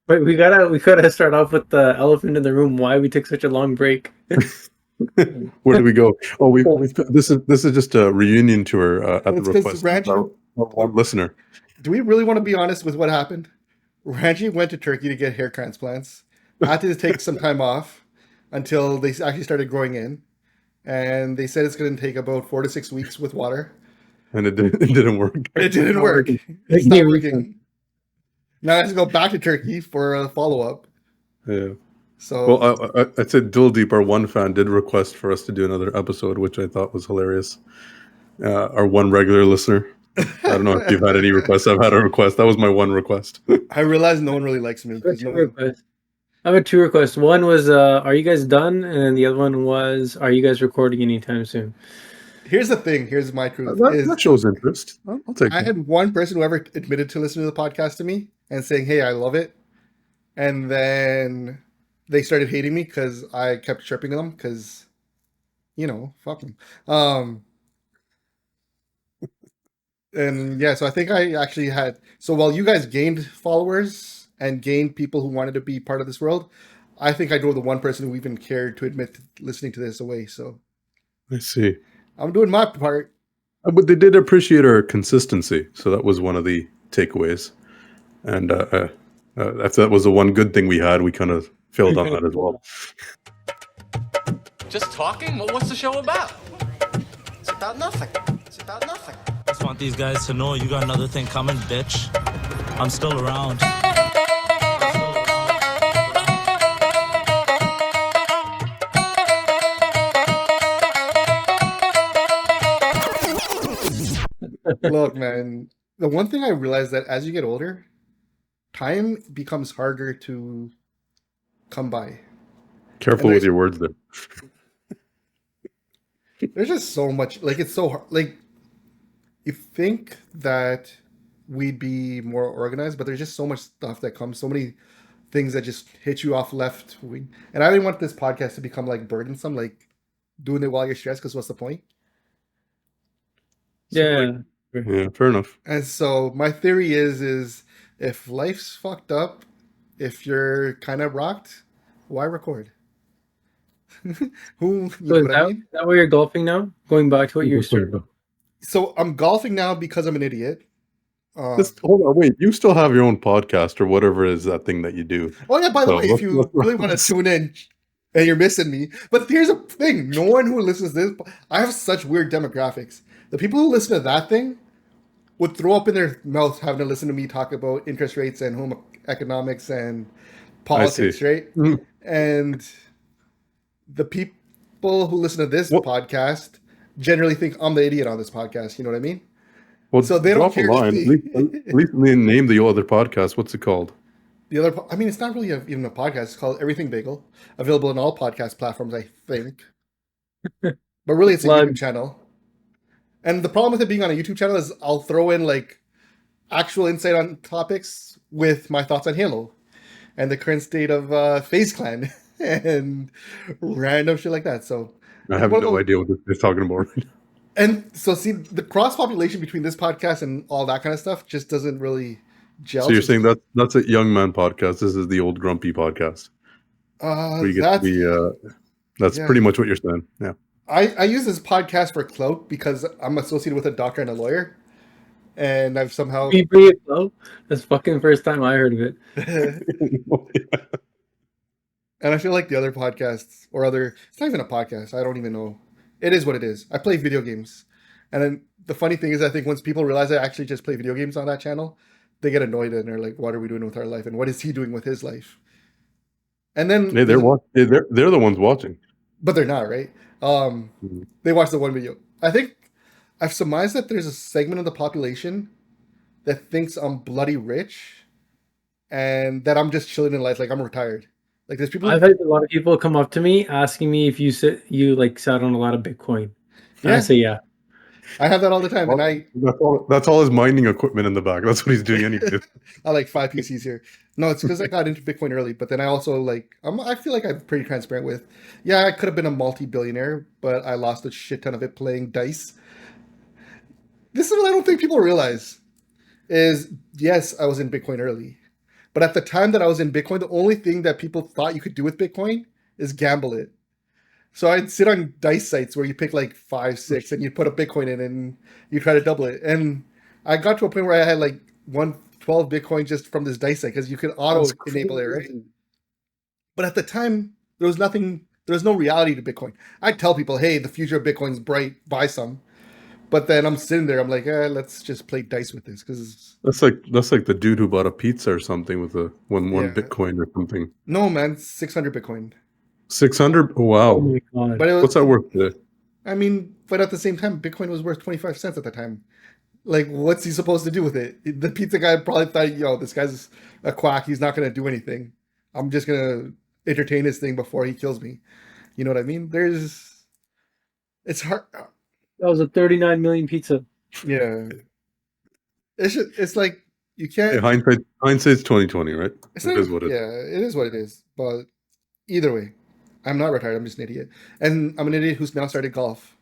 But we gotta start off with the elephant in the room. Why we took such a long break? Where do we go? Oh, this is just a reunion tour at the It's because request of Ranji. our one listener. Do we really want to be honest with what happened? Ranji went to Turkey to get hair transplants. Had to take some time off until they actually started growing in, and they said it's going to take about 4 to 6 weeks with water. And it didn't work. It didn't work. It's not working. Now I have to go back to Turkey for a follow up. Yeah. So Well, I'd say Dildeep, our one fan, did request for us to do another episode, which I thought was hilarious. Our one regular listener. I don't know if you've had any requests. I've had a request. That was my one request. I realized no one really likes me. I have two requests. One was, are you guys done? And then the other one was, are you guys recording anytime soon? Here's the thing. Here's my truth. That shows interest. I'll take I it. had one person who ever admitted to listening to the podcast to me and saying, "Hey, I love it," and then they started hating me because I kept chirping them because, fuck them. And yeah, so I think I actually had. So while you guys gained followers and gained people who wanted to be part of this world, I think I drove the one person who even cared to admit to listening to this away. So I see. I'm doing my part. But they did appreciate our consistency, so that was one of the takeaways. And that was the one good thing we had. We kind of failed on that as well. Just talking? Well, what's the show about? It's about nothing. It's about nothing. Just want these guys to know you got another thing coming, bitch. I'm still around. Look, man, the one thing I realized that as you get older, time becomes harder to come by. Careful with your words there. There's just so much, like, it's so hard. Like, you think that we'd be more organized, but there's just so much stuff that comes, so many things that just hit you off left wing. And I didn't want this podcast to become like burdensome, like doing it while you're stressed, because what's the point? Yeah. Yeah, fair enough. And so my theory is if life's fucked up, if you're kind of rocked, why record? So is that where you're golfing now? Going back to what you were saying. So I'm golfing now because I'm an idiot. Hold on, wait. You still have your own podcast or whatever is that thing that you do. Oh yeah, by the way, if you really want to tune in and you're missing me, but here's the thing: no one who listens to this, I have such weird demographics. The people who listen to that thing would throw up in their mouth having to listen to me talk about interest rates and home economics and politics, right? Mm-hmm. And the people who listen to this podcast generally think I'm the idiot on this podcast. You know what I mean? Well, so they don't care. At least name the other podcast. What's it called? The other, I mean, it's not really even a podcast. It's called Everything Bagel, available on all podcast platforms, I think. But really, it's a YouTube channel. And the problem with it being on a YouTube channel is I'll throw in like actual insight on topics with my thoughts on Halo and the current state of FaZe Clan and random shit like that. So I have no idea what they're talking about. And so, see, the cross population between this podcast and all that kind of stuff just doesn't really gel. So you're saying that's a young man podcast. This is the old grumpy podcast. That's pretty much what you're saying. Yeah. I use this podcast for clout because I'm associated with a doctor and a lawyer, and I've somehow. That's fucking first time I heard of it. And I feel like the other podcasts it's not even a podcast. I don't even know. It is what it is. I play video games. And then the funny thing is, I think once people realize I actually just play video games on that channel, they get annoyed and they're like, what are we doing with our life? And what is he doing with his life? And then they're the ones watching. But they're not, right? They watch the one video. I think I've surmised that there's a segment of the population that thinks I'm bloody rich and that I'm just chilling in life, like I'm retired. Like there's people. I've had a lot of people come up to me asking me if you sat on a lot of Bitcoin. And I say yeah. I have that all the time, well, and that's all his mining equipment in the back. That's what he's doing anyway. I like 5 PCs here. No, it's because I got into Bitcoin early, but then I also I feel like I'm pretty transparent with. Yeah, I could have been a multi-billionaire, but I lost a shit ton of it playing dice. This is what I don't think people realize. Is yes, I was in Bitcoin early. But at the time that I was in Bitcoin, the only thing that people thought you could do with Bitcoin is gamble it. So I'd sit on dice sites where you pick like 5, 6, and you put a Bitcoin in and you try to double it. And I got to a point where I had like 112 Bitcoin just from this dice site because you could auto enable it, right? But at the time, there was nothing. There was no reality to Bitcoin. I tell people, "Hey, the future of Bitcoin's bright. Buy some." But then I'm sitting there. I'm like, let's just play dice with this because That's like the dude who bought a pizza or something with a one Yeah. Bitcoin or something. no, man, 600 Bitcoin. 600. Oh Wow. my god. But it was, What's that worth today? I mean, but at the same time, Bitcoin was worth 25 cents at the time. Like, what's he supposed to do with it? The pizza guy probably thought, yo, this guy's a quack. He's not going to do anything. I'm just going to entertain his thing before he kills me. You know what I mean? It's hard. That was a 39 million pizza. Yeah. It's like, you Hey, can't. hindsight's 2020, right? It's It not, is what it is. yeah, it is what it is. But either way, I'm not retired. I'm just an idiot. And I'm an idiot who's now started golf.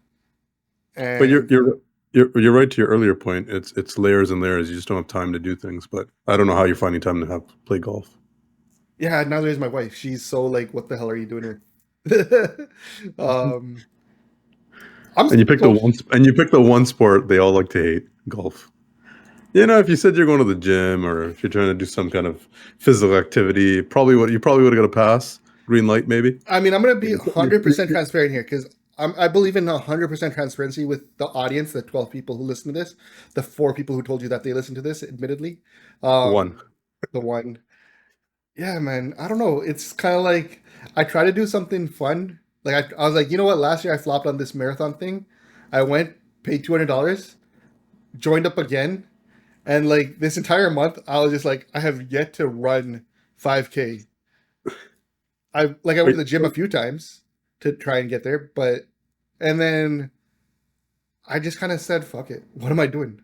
And But you're right to your earlier point. It's layers and layers. You just don't have time to do things. But I don't know how you're finding time to play golf. yeah, now there's my wife. She's so like, what the hell are you doing here? I'm And you pick so- the one sport they all like to hate, golf. You know, if you said you're going to the gym or if you're trying to do some kind of physical activity, you probably would have got a pass, green light maybe. I mean, I'm going to be 100% transparent here because I believe in 100% transparency with the audience, the 12 people who listen to this, the 4 people who told you that they listen to this, admittedly. One. The one. Yeah, man. I don't know. It's kind of like I try to do something fun. Like I was like, you know what? Last year I flopped on this marathon thing. I went, paid $200, joined up again, and like this entire month, I was just like, I have yet to run 5K. I went to the gym a few times to try and get there, and then I just kind of said, fuck it. What am I doing?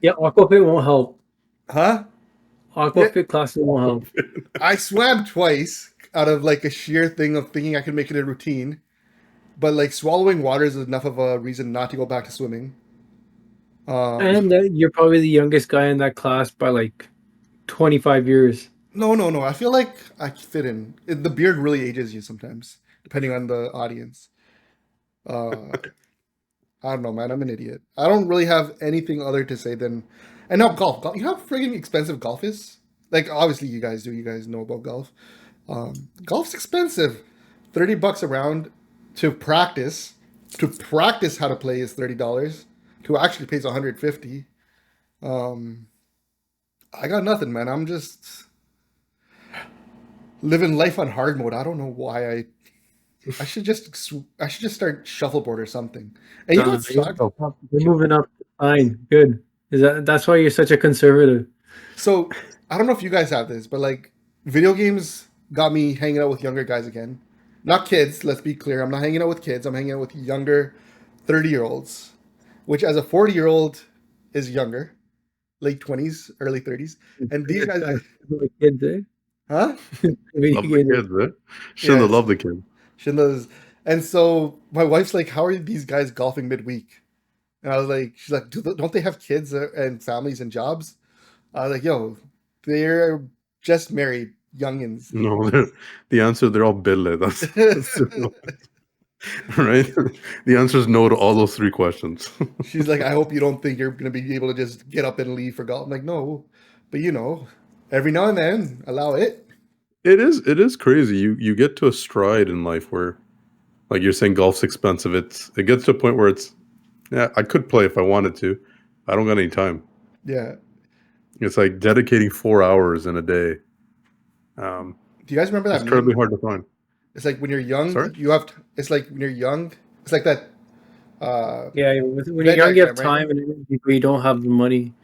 Yeah, Aquafit won't help. Huh? Aquafit classes won't help. I swam twice out of like a sheer thing of thinking I could make it a routine. But like swallowing water is enough of a reason not to go back to swimming. And you're probably the youngest guy in that class by like 25 years. No. I feel like I fit in. The beard really ages you sometimes, depending on the audience. I don't know, man. I'm an idiot. I don't really have anything other to say than. And now golf. You know how friggin' expensive golf is? Like, obviously, you guys do. You guys know about golf. Golf's expensive. $30 a round to practice. To practice how to play is $30. To actually pays $150. I got nothing, man. I'm just living life on hard mode. I don't know why I should just start shuffleboard or something. And you know what sucks? You're moving up. Fine, good. That's why you're such a conservative? So I don't know if you guys have this, but like video games got me hanging out with younger guys again. Not kids, let's be clear. I'm not hanging out with kids. I'm hanging out with younger 30-year-olds, which as a 40-year-old is younger, late 20s, early 30s. And these guys, Like kids, eh? huh? Love the kids, eh? Shouldn't have loved the kids. Shinda's. And so my wife's like, how are these guys golfing midweek? And I was like, she's like, don't they have kids and families and jobs? I was like, yo, they're just married, youngins. No, the answer, they're all bille. That's right? The answer is no to all those 3 questions. She's like, I hope you don't think you're going to be able to just get up and leave for golf. I'm like, no, but you know, every now and then, allow it. It is crazy. You get to a stride in life where, like you're saying, golf's expensive. It gets to a point where I could play if I wanted to. I don't got any time. Yeah. It's like dedicating 4 hours in a day. Do you guys remember that? It's incredibly hard to find. It's like when you're young, Sorry? you have. It's like when you're young. It's like that. Yeah, when you're young, you have time and energy, but you don't have the money.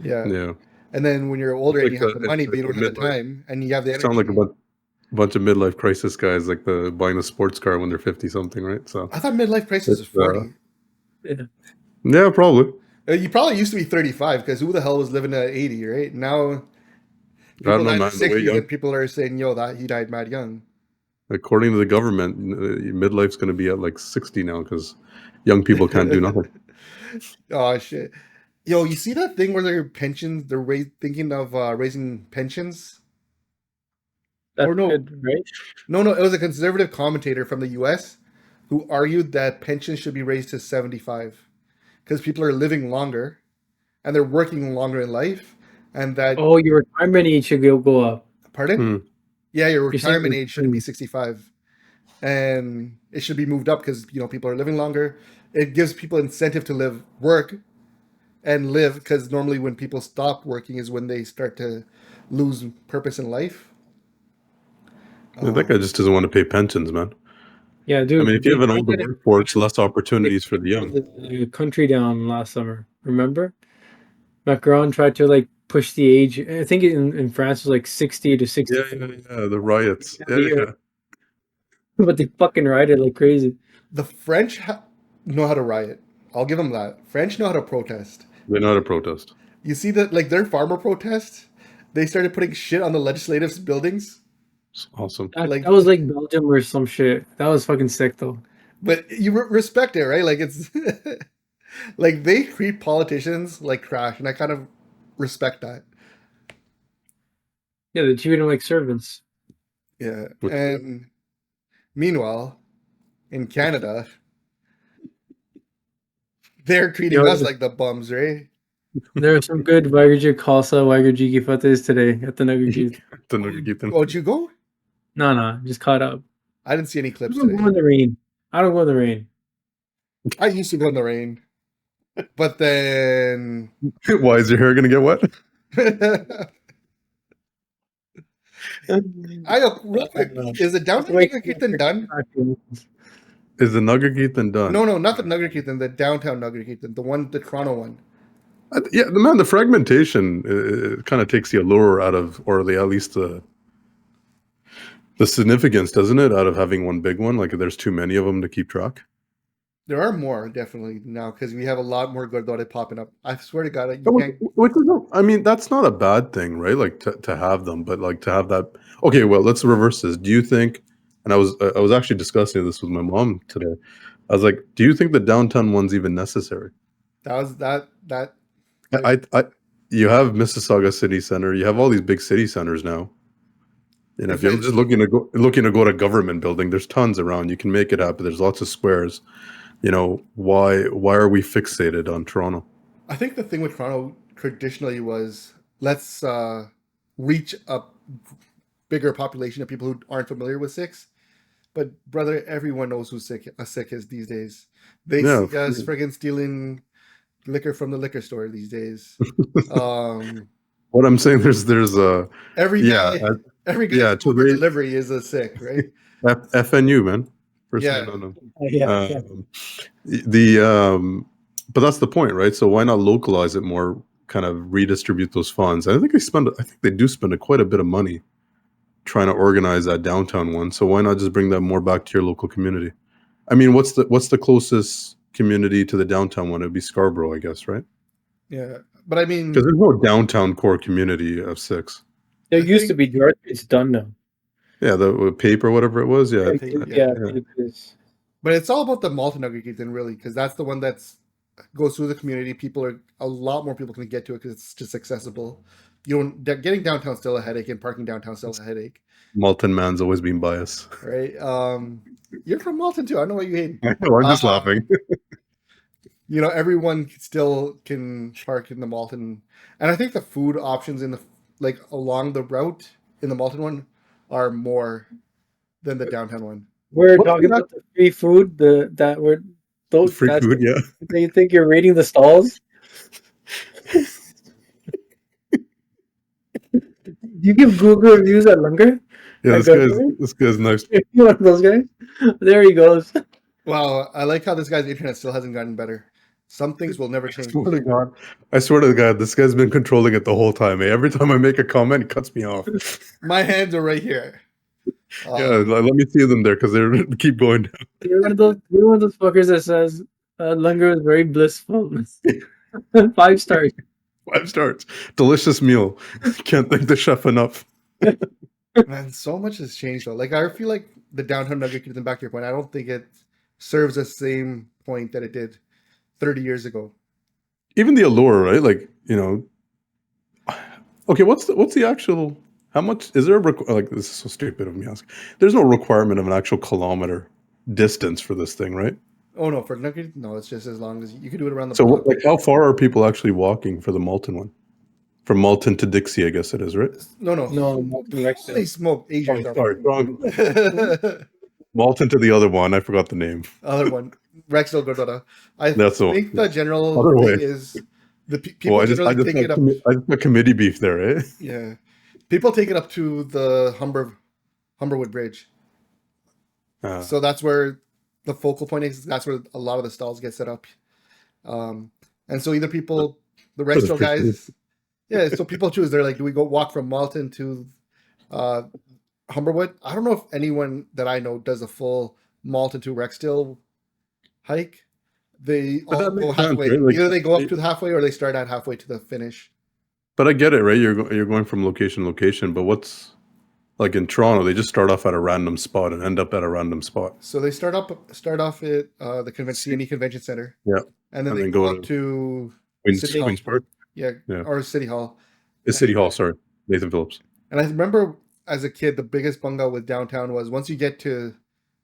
Yeah. Yeah. And then when you're older It's and you like have the money, but you don't have the time, and you have the energy. Sound like a bunch of midlife crisis guys, like buying a sports car when they're 50 something, right? So I thought midlife crisis is 40. yeah, probably. You probably used to be 35 because who the hell was living at 80, right? Now, I don't know, people man. at The way 60 young- and people are saying, yo, that he died mad young. According to the government, midlife's going to be at like 60 now because young people can't do nothing. Oh, shit. Yo, you see that thing where their pensions? They're thinking of raising pensions. That's Or no, good, right? no, it was a conservative commentator from the U.S. who argued that pensions should be raised to 75 because people are living longer and they're working longer in life, and that Oh, your retirement age should go up. pardon? Hmm. Yeah, your You're saying retirement age shouldn't be 65, and it should be moved up because people are living longer. It gives people incentive to work, and live because normally when people stop working is when they start to lose purpose in life. Yeah, that guy just doesn't want to pay pensions, man. Yeah, I dude, mean, if you they have an tried older to workforce, less they opportunities for the closed young. the country down last summer. Remember? Macron tried to like push the age. I think in France it was like 60 to Yeah, 64 the riots. a year, but they fucking rioted like crazy. The French know how to riot. I'll give them that. French know how to protest. They're not a protest. You see that, like their farmer protests, they started putting shit on the legislative buildings. It's awesome. Like, That was like Belgium or some shit. That was fucking sick though. but you respect it, right? Like it's like they treat politicians like trash, and I kind of respect that. Yeah, they treated them like servants. Yeah. Which, And meanwhile, in Canada, they're treating Yo, us like the bums, right? there are some good Wagyu Khalsa, Wagyu Gifates today at the Nugget. the Nugget Keith. Oh, did you go? No, just caught up. I didn't see any I clips don't go today. in the rain. I don't go in the rain. I used to go in the rain, but then Why is your hair gonna get wet? real quick, is the downtown Wait, Nugget Keaton done? Is the Nugget Keith done? No, not the Nugget Keaton, the downtown Nugget Keaton, the Toronto one. Yeah, the fragmentation kind of takes the allure out of, or at least the significance, doesn't it, out of having one big one? Like, there's too many of them to keep track. There are more definitely now because we have a lot more Godot popping up. I swear to God, you can't. I mean, that's not a bad thing, right? Like to have them, but like to have that. Okay, well, let's reverse this. Do you think? And I was actually discussing this with my mom today. I was like, do you think the downtown one's even necessary? That was that. I you have Mississauga City Center. You have all these big city centers now. You know, if you're just looking to go to government building, there's tons around. You can make it happen. There's lots of squares. You know, why are we fixated on Toronto? I think the thing with Toronto traditionally was let's reach a bigger population of people who aren't familiar with Six. But brother, everyone knows who a Sick is these days. They Yeah. see us friggin' stealing liquor from the liquor store these days. What I'm saying, there's Every yeah, guy, every guy's yeah, to Uber raise delivery is a Sick, right? FNU, man. First Yeah. name unknown. Yeah. But that's the point, right? So why not localize it more? Kind of redistribute those funds. I think they do spend quite a bit of money trying to organize that downtown one. So why not just bring that more back to your local community? I mean, what's the closest community to the downtown one? It'd be Scarborough, I guess, right? Yeah. But I mean, Because there's no downtown core community of Six. There I used to think- be George. It's done now. Yeah, the paper, whatever it was. Yeah, Yeah. It is. but it's all about the Malta Nugget Keaton, really, because that's the one that's goes through the community. A lot more people can get to it because it's just accessible. Getting downtown still a headache, and parking downtown still a headache, Malton man's always been biased. right? You're from Malton too. I know what you hate. I'm just laughing. Everyone still can park in the Malton, and I think the food options in the along the route in the Malton one are more than the downtown one. We're What talking was about the free food. Those Free food, yeah. You think you're rating the stalls? You give Google reviews at Lunger? Yeah, Like this guy's nice. You one of those guys? There he goes. Wow, I like how this guy's internet still hasn't gotten better. Some things will never change. I swear to God, this guy's been controlling it the whole time. Eh? Every time I make a comment, he cuts me off. My hands are right here. Yeah, let me see them there because they keep going down. You're one of those fuckers that says Lunger is very blissful. 5 stars. 5 stars. Delicious meal. Can't thank the chef enough. Man, so much has changed though. Like I feel like the downtown Nugget Keaton, back to your point, I don't think it serves the same point that it did 30 years ago. even the allure, right? Like, you know, okay, what's the actual? How much is there? Like, this is so stupid of me asking. There's no requirement of an actual kilometer distance for this thing, right? Oh no, for nugget, no, it's just as long as you can do it around the So, block. like, how far are people actually walking for the Malton one? From Malton to Dixie, I guess it is, right? No, no, No, Malton Holy Rexdale. smoke, Asia Oh, stuff. sorry, wrong. Malton to the other one. I forgot the name. Other one, Rexdale Gordota. I That's the one. think the general Other way. thing is Well, people generally take it up. I just got committee beef there, eh? Yeah, people take it up to the Humberwood Bridge. So that's where the focal point is. That's where a lot of the stalls get set up. And so either people, the Rexdale guys, yeah. So people choose. They're like, do we go walk from Malton to Humberwood? I don't know if anyone that I know does a full Malton to Rexdale hike. They But all that makes go sense, halfway. right? Like, Either they go up to the halfway or they start at halfway to the finish. but I get it, right? You're going from location to location, but what's like in Toronto, they just start off at a random spot and end up at a random spot. So they start off at the CNE Convention Center. Yeah. And then And they then go go up to Queens Park? Yeah, Yeah. or City Hall. It's City Hall, sorry. Nathan Phillips. And I remember as a kid, the biggest bunga with downtown was once you get to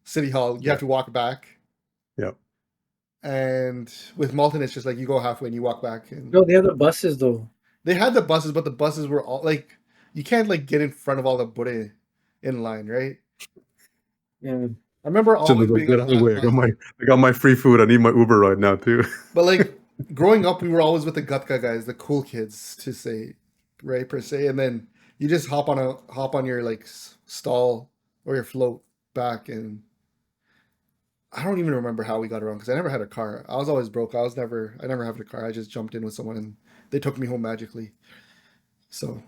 City Hall, you have to walk back. Yeah. And with Malton, it's just like you go halfway and you walk back. And No, they have the buses though. they had the buses, but the buses were all like you can't like get in front of all the Bude in line, right? Yeah. I remember So always they being get out of the way. I got my free food. I need my Uber right now too. But like growing up, we were always with the Gutka guys, the cool kids to say, right, per se. And then you just hop on your like stall or your float back, and I don't even remember how we got around because I never had a car. I was always broke. I never had a car. I just jumped in with someone and they took me home magically. So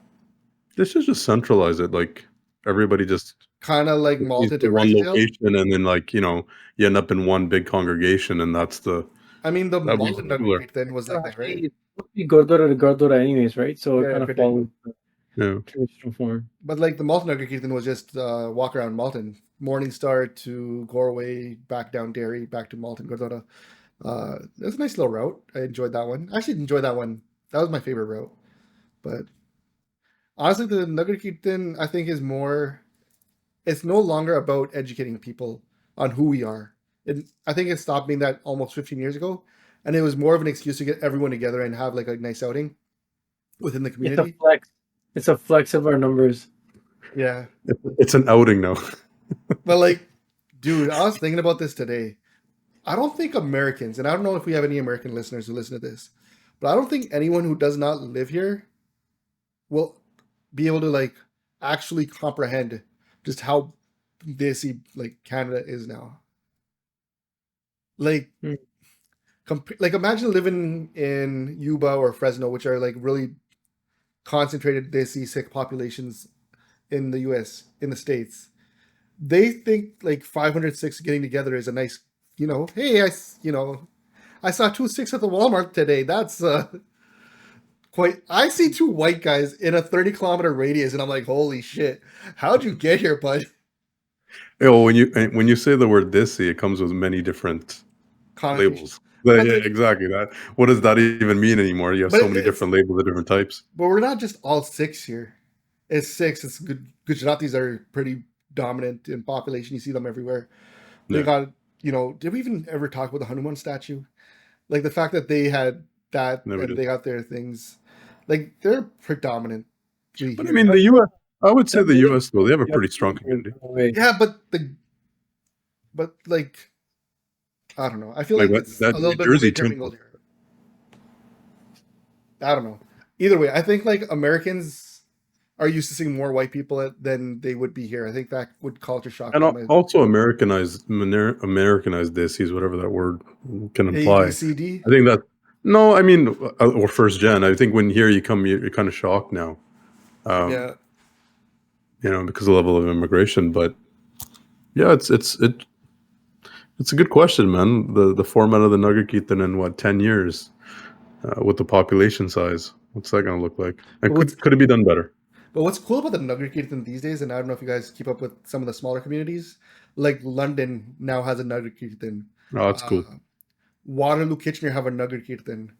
They should just centralize it. Like everybody just kind of like goes Malton to to one Rexdale. location, and then like you end up in one big congregation, and that's the I mean, the that'd be Malton cooler. Nugget then was like that, right? It's supposed to be Gordora to Gordora anyways, right? So it Yeah, kind of pretty. follows the Yeah. traditional form. But like the Malton Nugget Kirtan was just walk around Malton, Morningstar to Gorway, back down Derry, back to Malton, Gordota. It was a nice little route. I enjoyed that one. I actually enjoyed that one. That was my favorite route. But honestly, the Nugget Kirtan I think is more. It's no longer about educating people on who we are. I think it stopped being that almost 15 years ago, and it was more of an excuse to get everyone together and have like a nice outing within the It's a community. flex. It's a flex of our numbers. Yeah. It's an outing now. But like, dude, I was thinking about this today. I don't think Americans, and I don't know if we have any American listeners who listen to this, but I don't think anyone who does not live here will be able to like actually comprehend just how desi like Canada is now. Like, Hmm. like imagine living in Yuba or Fresno, which are like really concentrated desi sick populations in the U.S. in the States. They think like 506 getting together is a nice, hey, I saw 2 6 at the Walmart today. That's quite. I see two white guys in a 30-kilometer radius, and I'm like, holy shit, how'd you get here, bud? When you say the word "desi," it comes with many different labels. Yeah, exactly that. What does that even mean anymore? You have so many different labels of different types. But we're not just all 6 here. It's 6. It's good. Gujaratis are pretty dominant in population. You see them everywhere. They got, did we even ever talk about the Hanuman statue? Like the fact that they had that and they got their things. Like they're predominant. But I mean, the U.S. I would say the U.S. though they have a pretty strong community. Yeah, but like, I don't know. I feel like it's a little bit intermingled here. I don't know. Either way, I think like Americans are used to seeing more white people than they would be here. I think that would culture shock. And also Americanized desis, whatever that word can imply. ABCD? I think that no, I mean, or first gen. I think when here you come, you're kind of shocked now. Yeah. Because of the level of immigration. But yeah, it's a good question, man. The format of the Nugget Keaton in 10 years with the population size. What's that going to look like? And could it be done better? But what's cool about the Nugget Kirtan these days, and I don't know if you guys keep up with some of the smaller communities, like London now has a Nugget Kirtan. Oh, that's cool. Waterloo Kitchener have a Nugget Kirtan.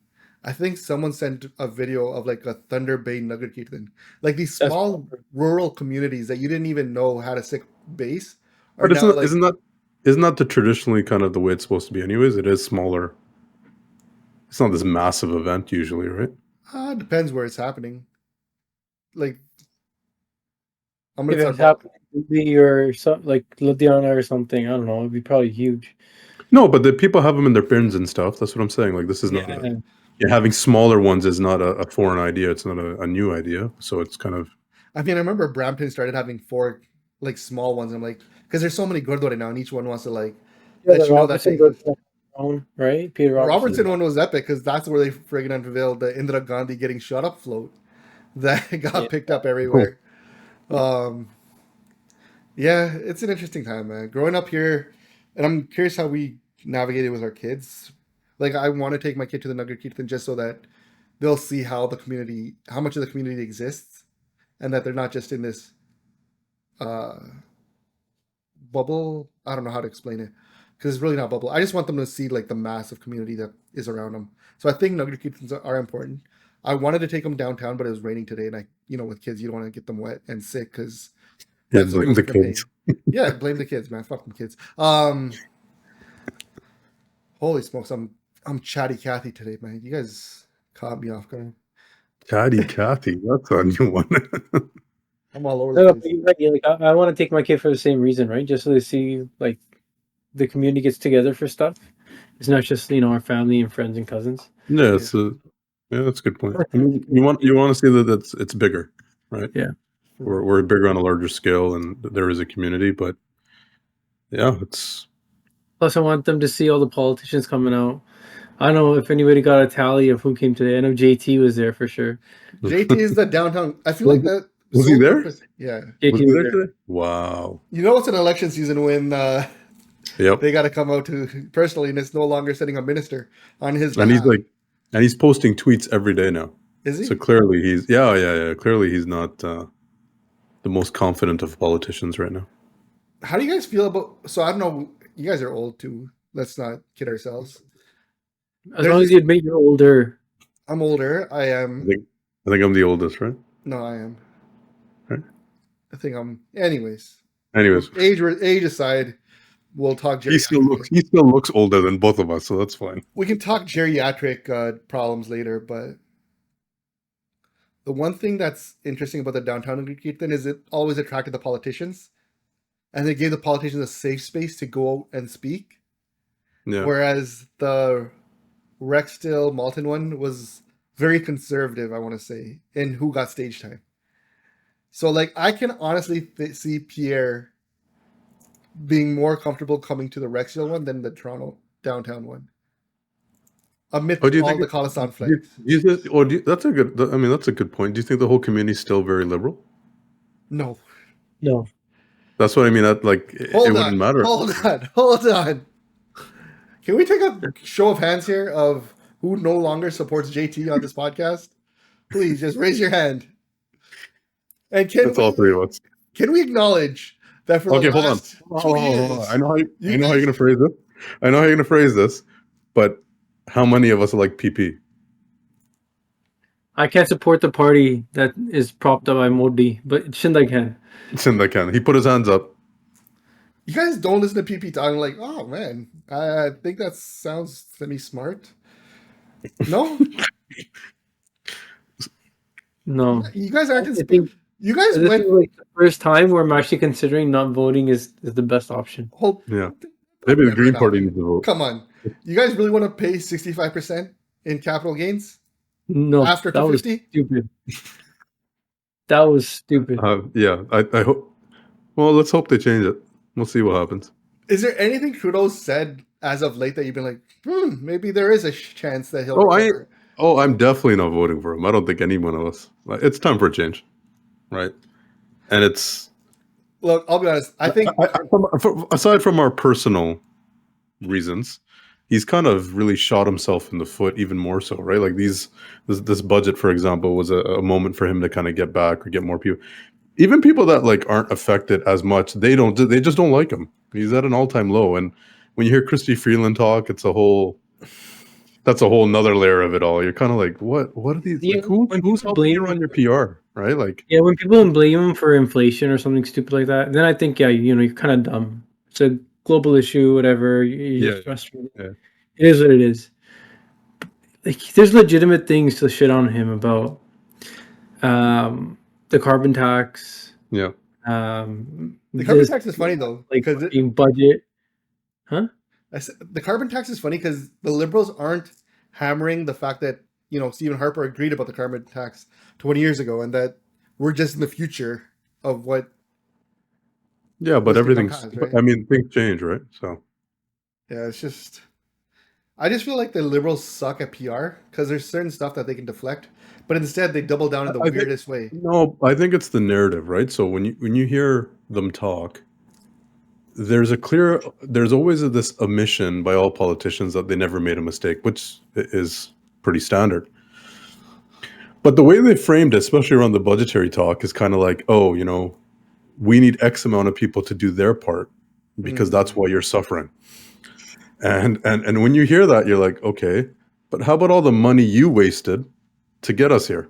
I think someone sent a video of like a Thunder Bay Nugget Keaton. Like these That's small rural communities that you didn't even know had a sick base are But now like isn't that the traditionally kind of the way it's supposed to be anyways? It is smaller. It's not this massive event usually, right? depends where it's happening. Like I'm if gonna it's talk about happening or something like Ludhiana or something. I don't know. It'd be probably huge. No, but the people have them in their bins and stuff. That's what I'm saying. Like this is not Yeah. having smaller ones is not a foreign idea. It's not a new idea. So it's kind of I mean I remember Brampton started having 4 like small ones. I'm like, because there's so many Gurdwara now and each one wants to like Yeah, let the you know that Robertson they goes down, right? Peter Robertson Robertson. one was epic because that's where they friggin' unveiled the Indira Gandhi getting shot up float that got Yeah. picked up everywhere. Yeah, it's an interesting time, man. Growing up here, and I'm curious how we navigated with our kids. Like, I want to take my kid to the Nugget Kirtan just so that they'll see how how much of the community exists, and that they're not just in this uh, bubble. I don't know how to explain it because it's really not bubble. I just want them to see like the massive community that is around them. So I think Nugget Kirtans are important. I wanted to take them downtown, but it was raining today, and with kids, you don't want to get them wet and sick because that's the blame price the you can pay. kids. Yeah, blame the kids, man. Fuck them kids. Holy smokes, I'm chatty Cathy today, man. You guys caught me off guard. Chatty Cathy, that's a new one. I'm all over No, the but place. you're right. Like, I want to take my kid for the same reason, right? Just so they see like the community gets together for stuff. It's not just our family and friends and cousins. Yeah, Yeah. that's a good point. I mean, you want to see that it's bigger, right? Yeah. We're bigger on a larger scale, and there is a community. But yeah, it's Plus, I want them to see all the politicians coming out. I don't know if anybody got a tally of who came today. I know JT was there for sure. JT is the downtown. I feel Was like that. was he sole there? purpose- Yeah. JT Was he was there there. today? Wow. You know it's an election season when Yep. they got to come out to personally, and it's no longer sending a minister on his And behalf. he's posting tweets every day now. Is he? So clearly he's yeah. Clearly he's not the most confident of politicians right now. How do you guys feel about? So I don't know. You guys are old too. Let's not kid ourselves. As long as you admit you're older. I'm older. I I am. think I'm the oldest, right? No, I am. Right. I think I'm. Anyways, Anyways, age aside, we'll talk. he still looks older than both of us, so that's fine. We can talk geriatric problems later, but the one thing that's interesting about the downtown Kirtan is it always attracted the politicians, and they gave the politicians a safe space to go out and speak. Yeah. Whereas the Rexdale Malton one was very conservative, I want to say, in who got stage time. So, like, I can honestly see Pierre being more comfortable coming to the Rexdale one than the Toronto downtown one. Amidst do you all think the Khalistan Do flags. you think, that's a good. I mean, that's a good point. Do you think the whole community is still very liberal? No. No. That's what I mean. That it wouldn't matter. Hold on. Can we take a show of hands here of who no longer supports JT on this podcast? Please just raise your hand. And That's all three of us. can we acknowledge that for Okay, the hold on. last 2 years, I know how you're gonna phrase this. I know how you're gonna phrase this, but how many of us like PP? I can't support the party that is propped up by Modi, but Shinda can. Sinda can. He put his hands up. you guys don't listen to PP talking like, oh man, I think that sounds semi-smart. No? No. You guys aren't. I think You guys this went is like the first time where I'm actually considering not voting is the best option. whole. Yeah. Maybe the Green Party needs to vote. Come on. You guys really want to pay 65% in capital gains? No, After that was 250? stupid. That was stupid. Yeah. I hope. Well, let's hope they change it. We'll see what happens. Is there anything Trudeau said as of late that you've been like, maybe there is a chance that he'll recover? I'm definitely not voting for him. I don't think any one of us. It's time for a change, right? And it's Look, I'll be honest. I think aside from our personal reasons, he's kind of really shot himself in the foot even more so, right? Like this budget, for example, was a moment for him to kind of get back or get more people. Even people that like aren't affected as much, they just don't like him. He's at an all-time low. And when you hear Christy Freeland talk, it's a whole that's a whole nother layer of it all. You're kind of like, what are these? Yeah, Like, who's when people helping you blame run your PR, right? Like, yeah, when people blame him for inflation or something stupid like that, then I think you're kind of dumb. It's a global issue, whatever. You're yeah, just frustrated. yeah, It is what it is. Like, there's legitimate things to shit on him about. The carbon tax, yeah. The carbon this tax is funny though, like because fucking budget, huh? the carbon tax is funny because the liberals aren't hammering the fact that Stephen Harper agreed about the carbon tax 20 years ago, and that we're just in the future of what Yeah, but was to come everything's. past, right? I mean, things change, right? So Yeah, it's just I just feel like the liberals suck at PR because there's certain stuff that they can deflect, but instead they double down in the I think weirdest way. no, I think it's the narrative, right? So when you hear them talk, there's always this omission by all politicians that they never made a mistake, which is pretty standard. But the way they framed it, especially around the budgetary talk, is kind of like, oh, we need X amount of people to do their part because that's why you're suffering. And when you hear that, you're like, okay, but how about all the money you wasted to get us here?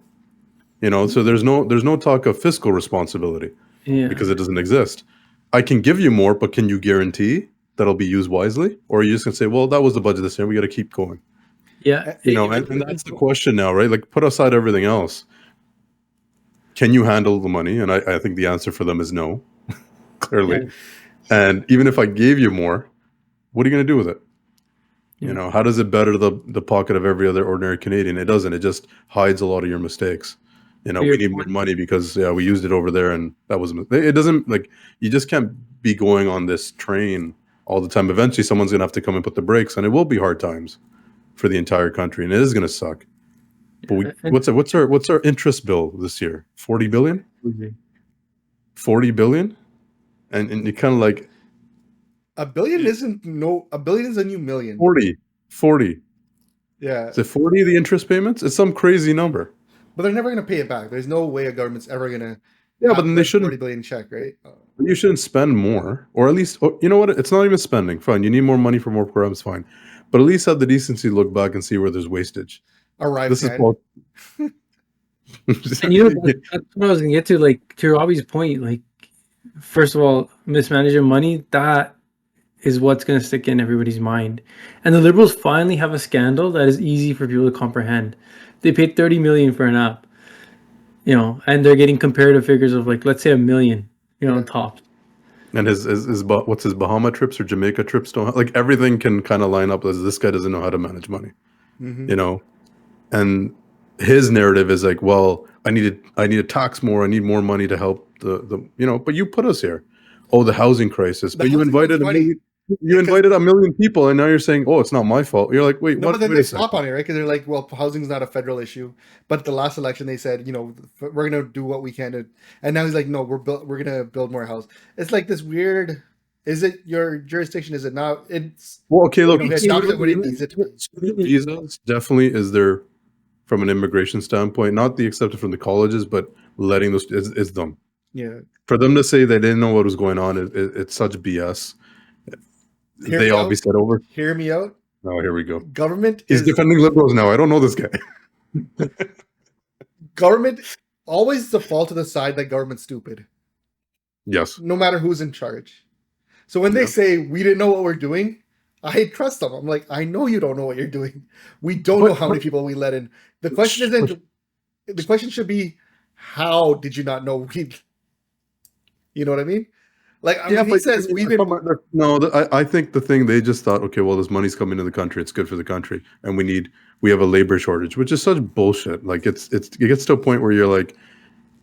So there's no talk of fiscal responsibility Yeah, because it doesn't exist. I can give you more, but can you guarantee that'll be used wisely? Or are you just gonna say, well, that was the budget this year, we got to keep going? yeah. And that's the question now, right? Like, put aside everything else. Can you handle the money? And I think the answer for them is no, clearly. Yeah. And even if I gave you more, what are you going to do with it? Yeah. How does it better the pocket of every other ordinary Canadian? It doesn't. It just hides a lot of your mistakes. We your need more money because we used it over there, and that was it. Doesn't like you just can't be going on this train all the time. Eventually, someone's going to have to come and put the brakes, and it will be hard times for the entire country, and it is going to suck. But what's our interest bill this year? 40 billion? 40 billion? And you kind of like A billion a billion is a new million. 40. Yeah, Is it 40 the interest payments? It's some crazy number. but they're never going to pay it back. There's no way a government's ever going to. Yeah, but then they 40 shouldn't. billion check, right? You shouldn't spend more, or at least you know what? It's not even spending. Fine, you need more money for more programs. Fine, but at least have the decency to look back and see where there's wastage. Arrive. This is Ken. Paul. And that's what I was gonna get to. Like, to Robbie's point, like, first of all, mismanaging money, that is what's gonna stick in everybody's mind. And the Liberals finally have a scandal that is easy for people to comprehend. They paid 30 million for an app, and they're getting comparative figures of, like, let's say $1 million, tops. And his what's his Bahama trips or Jamaica trips don't like everything can kind of line up as this guy doesn't know how to manage money, and his narrative is like, well, I need to tax more, I need more money to help the but you put us here. Oh, the housing crisis, but you invited a million people, and now you're saying, oh, it's not my fault. You're like, wait, No, what? but then Wait they a second. stop on it, right? Because they're like, well, housing's not a federal issue. But the last election, they said, we're gonna do what we can to, and now he's like, no, we're gonna build more houses. It's like this weird. Is it your jurisdiction? Is it not? It's Well, okay, look, it's not what it needs it to be. visas definitely is there from an immigration standpoint, not the accepted from the colleges, but letting those is them. Yeah. For them to say they didn't know what was going on, it's such BS. They all be said over. Hear me out. Oh, here we go. Government He's is defending liberals now. I don't know this guy. government always default to the side that government's stupid, Yes. no matter who's in charge. So when they say we didn't know what we're doing, I trust them. I'm like, I know you don't know what you're doing. We don't know how many people we let in. The question isn't. The question should be, how did you not know we? You know what I mean? Like, he says we've been. No, I think the thing they just thought, okay, well, this money's coming to the country. It's good for the country, and we have a labor shortage, which is such bullshit. Like, it gets to a point where you're like,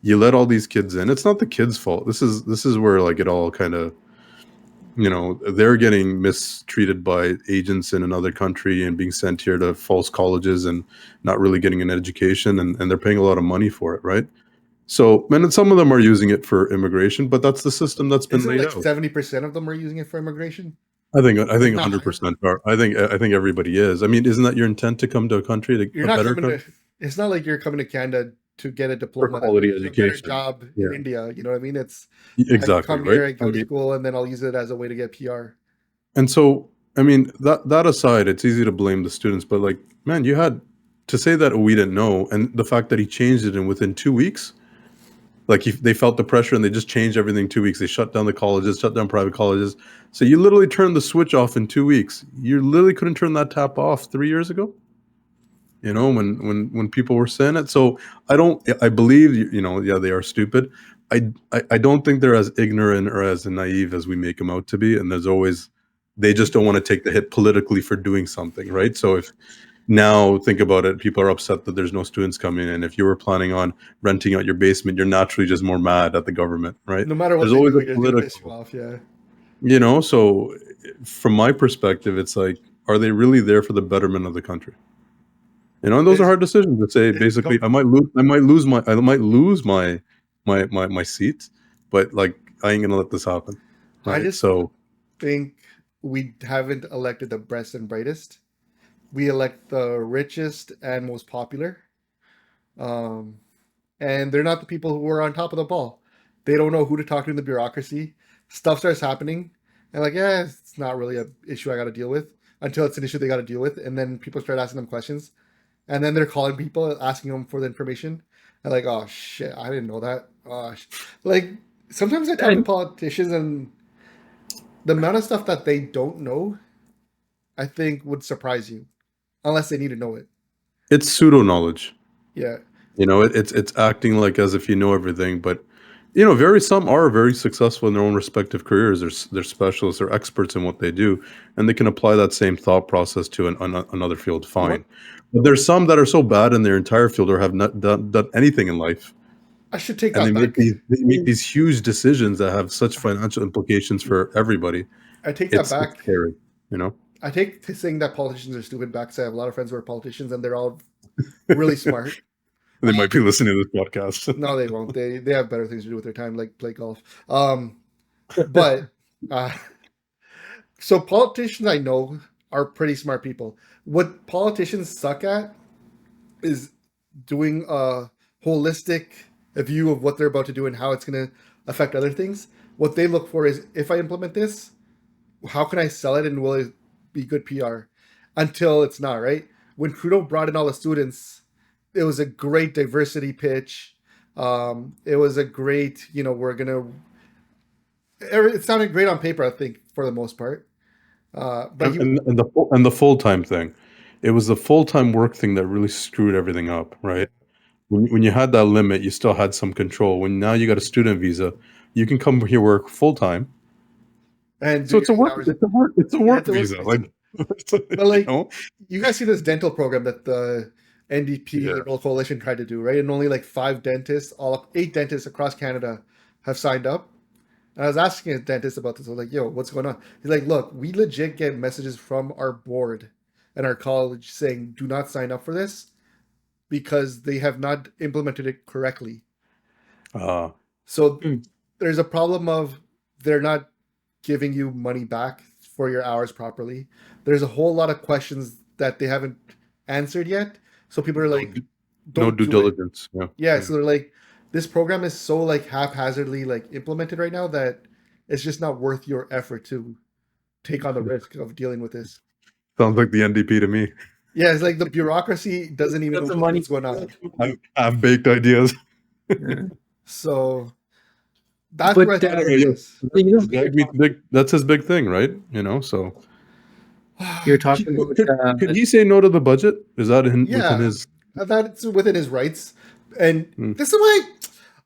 you let all these kids in. It's not the kids' fault. This is where like it all kind of, they're getting mistreated by agents in another country and being sent here to false colleges and not really getting an education, and they're paying a lot of money for it, right? So, and some of them are using it for immigration, but that's the system that's been laid out. 70% of them are using it for immigration. I think 100% are. I think everybody is. I mean, isn't that your intent to come to a country It's not like you're coming to Canada to get a diploma, quality a better education. job in India. You know what I mean? It's exactly I come here, I go to school, and then I'll use it as a way to get PR. And so I mean, that aside, it's easy to blame the students, but like, man, you had to say that we didn't know, and the fact that he changed it, and within 2 weeks, like they felt the pressure and they just changed everything 2 weeks. They shut down the colleges, shut down private colleges. So you literally turned the switch off in 2 weeks. You literally couldn't turn that tap off 3 years ago. You know, when people were saying it. So I believe, yeah, they are stupid. I don't think they're as ignorant or as naive as we make them out to be. And they just don't want to take the hit politically for doing something, right? So if now think about it, people are upset that there's no students coming in. If you were planning on renting out your basement, you're naturally just more mad at the government, right? No matter what, There's they always do, a you're gonna piss you political, off. Yeah. so from my perspective, it's like, are they really there for the betterment of the country? And those are hard decisions to say. Basically, I might lose my seat, but like, I ain't gonna let this happen. I just think we haven't elected the best and brightest. We elect the richest and most popular. And they're not the people who are on top of the ball. They don't know who to talk to in the bureaucracy. Stuff starts happening, and like, yeah, it's not really an issue I got to deal with, until it's an issue they got to deal with, and then people start asking them questions, and then they're calling people, asking them for the information, and like, oh shit, I didn't know that. Like, sometimes I talk to politicians, and the amount of stuff that they don't know, I think, would surprise you, unless they need to know it. It's pseudo knowledge. Yeah. It's acting like as if you know everything, but some are very successful in their own respective careers. They're specialists, they're experts in what they do, and they can apply that same thought process to another field. Fine, but there's some that are so bad in their entire field or have not done anything in life. I should take and that back. They make these huge decisions that have such financial implications for everybody. I take that back. It's scary, I take saying that politicians are stupid back, because I have a lot of friends who are politicians, and they're all really smart. They might be listening to this podcast. No, they won't. They have better things to do with their time, like play golf. But so politicians I know are pretty smart people. What politicians suck at is doing a holistic view of what they're about to do and how it's going to affect other things. What they look for is, if I implement this, how can I sell it, and will it be good PR? Until it's not, right? When Trudeau brought in all the students, it was a great diversity pitch. It was a great, it sounded great on paper, I think, for the most part. But the full-time thing, it was the full-time work thing that really screwed everything up, right? When you had that limit, you still had some control. When now you got a student visa, you can come here work full-time. And so it's a work visa. Like, but like, you guys see this dental program that the NDP Liberal Coalition tried to do, right? And only like 8 dentists across Canada have signed up. And I was asking a dentist about this. I was like, yo, what's going on? He's like, look, we legit get messages from our board and our college saying, do not sign up for this, because they have not implemented it correctly. So there's a problem of they're not giving you money back for your hours properly. There's a whole lot of questions that they haven't answered yet. So people are like, no due diligence. Yeah. So they're like, this program is so like haphazardly like implemented right now that it's just not worth your effort to take on the risk of dealing with this. Sounds like the NDP to me. Yeah, it's like the bureaucracy doesn't even know what's going on. Half-baked ideas. So that's where I thought that's his big thing, right? So you're talking about, could he say no to the budget? Is that within his? That's within his rights. And this is why.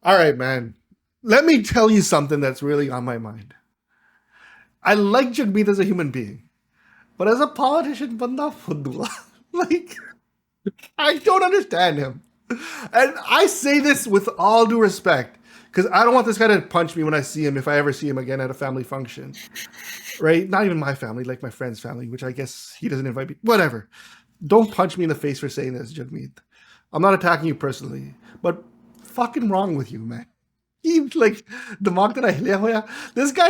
All right, man. Let me tell you something that's really on my mind. I like Jagmeet as a human being, but as a politician, banda fudula. Like, I don't understand him. And I say this with all due respect, because I don't want this guy to punch me when I see him, if I ever see him again at a family function. Right? Not even my family, like my friend's family, which I guess he doesn't invite me. Whatever. Don't punch me in the face for saying this, Jagmeet. I'm not attacking you personally, but fucking wrong with you, man. This guy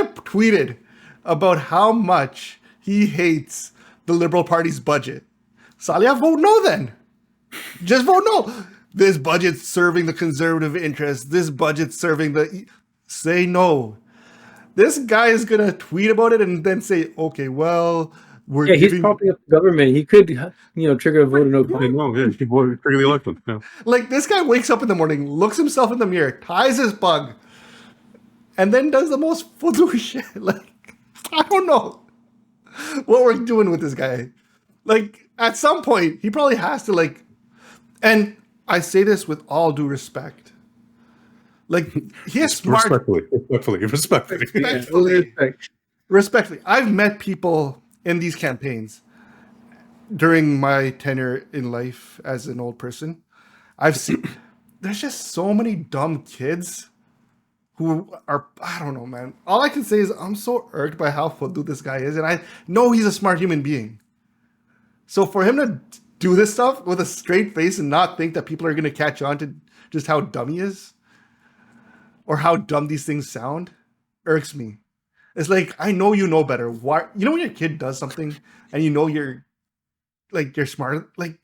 tweeted about how much he hates the Liberal Party's budget. Salia, vote no then. Just vote no. This budget's serving the conservative interest. This budget's serving the... Say no. This guy is going to tweet about it and then say, okay, well, we're Yeah, he's giving propping up the government. He could, trigger a vote of no I confidence. know, yeah, people trigger the election. Yeah. like this guy wakes up in the morning, looks himself in the mirror, ties his bug, and then does the most fudu shit. Like, I don't know what we're doing with this guy. Like, at some point, he probably has to like, and I say this with all due respect. Like, he has smart, Respectfully. respectfully. I've met people in these campaigns during my tenure in life as an old person. I've seen there's just so many dumb kids who are, I don't know, man. All I can say is I'm so irked by how fudu this guy is, and I know he's a smart human being. So for him to do this stuff with a straight face and not think that people are going to catch on to just how dumb he is or how dumb these things sound irks me. It's like, I know you know better. Why? You know when your kid does something and you know you're smart? Like,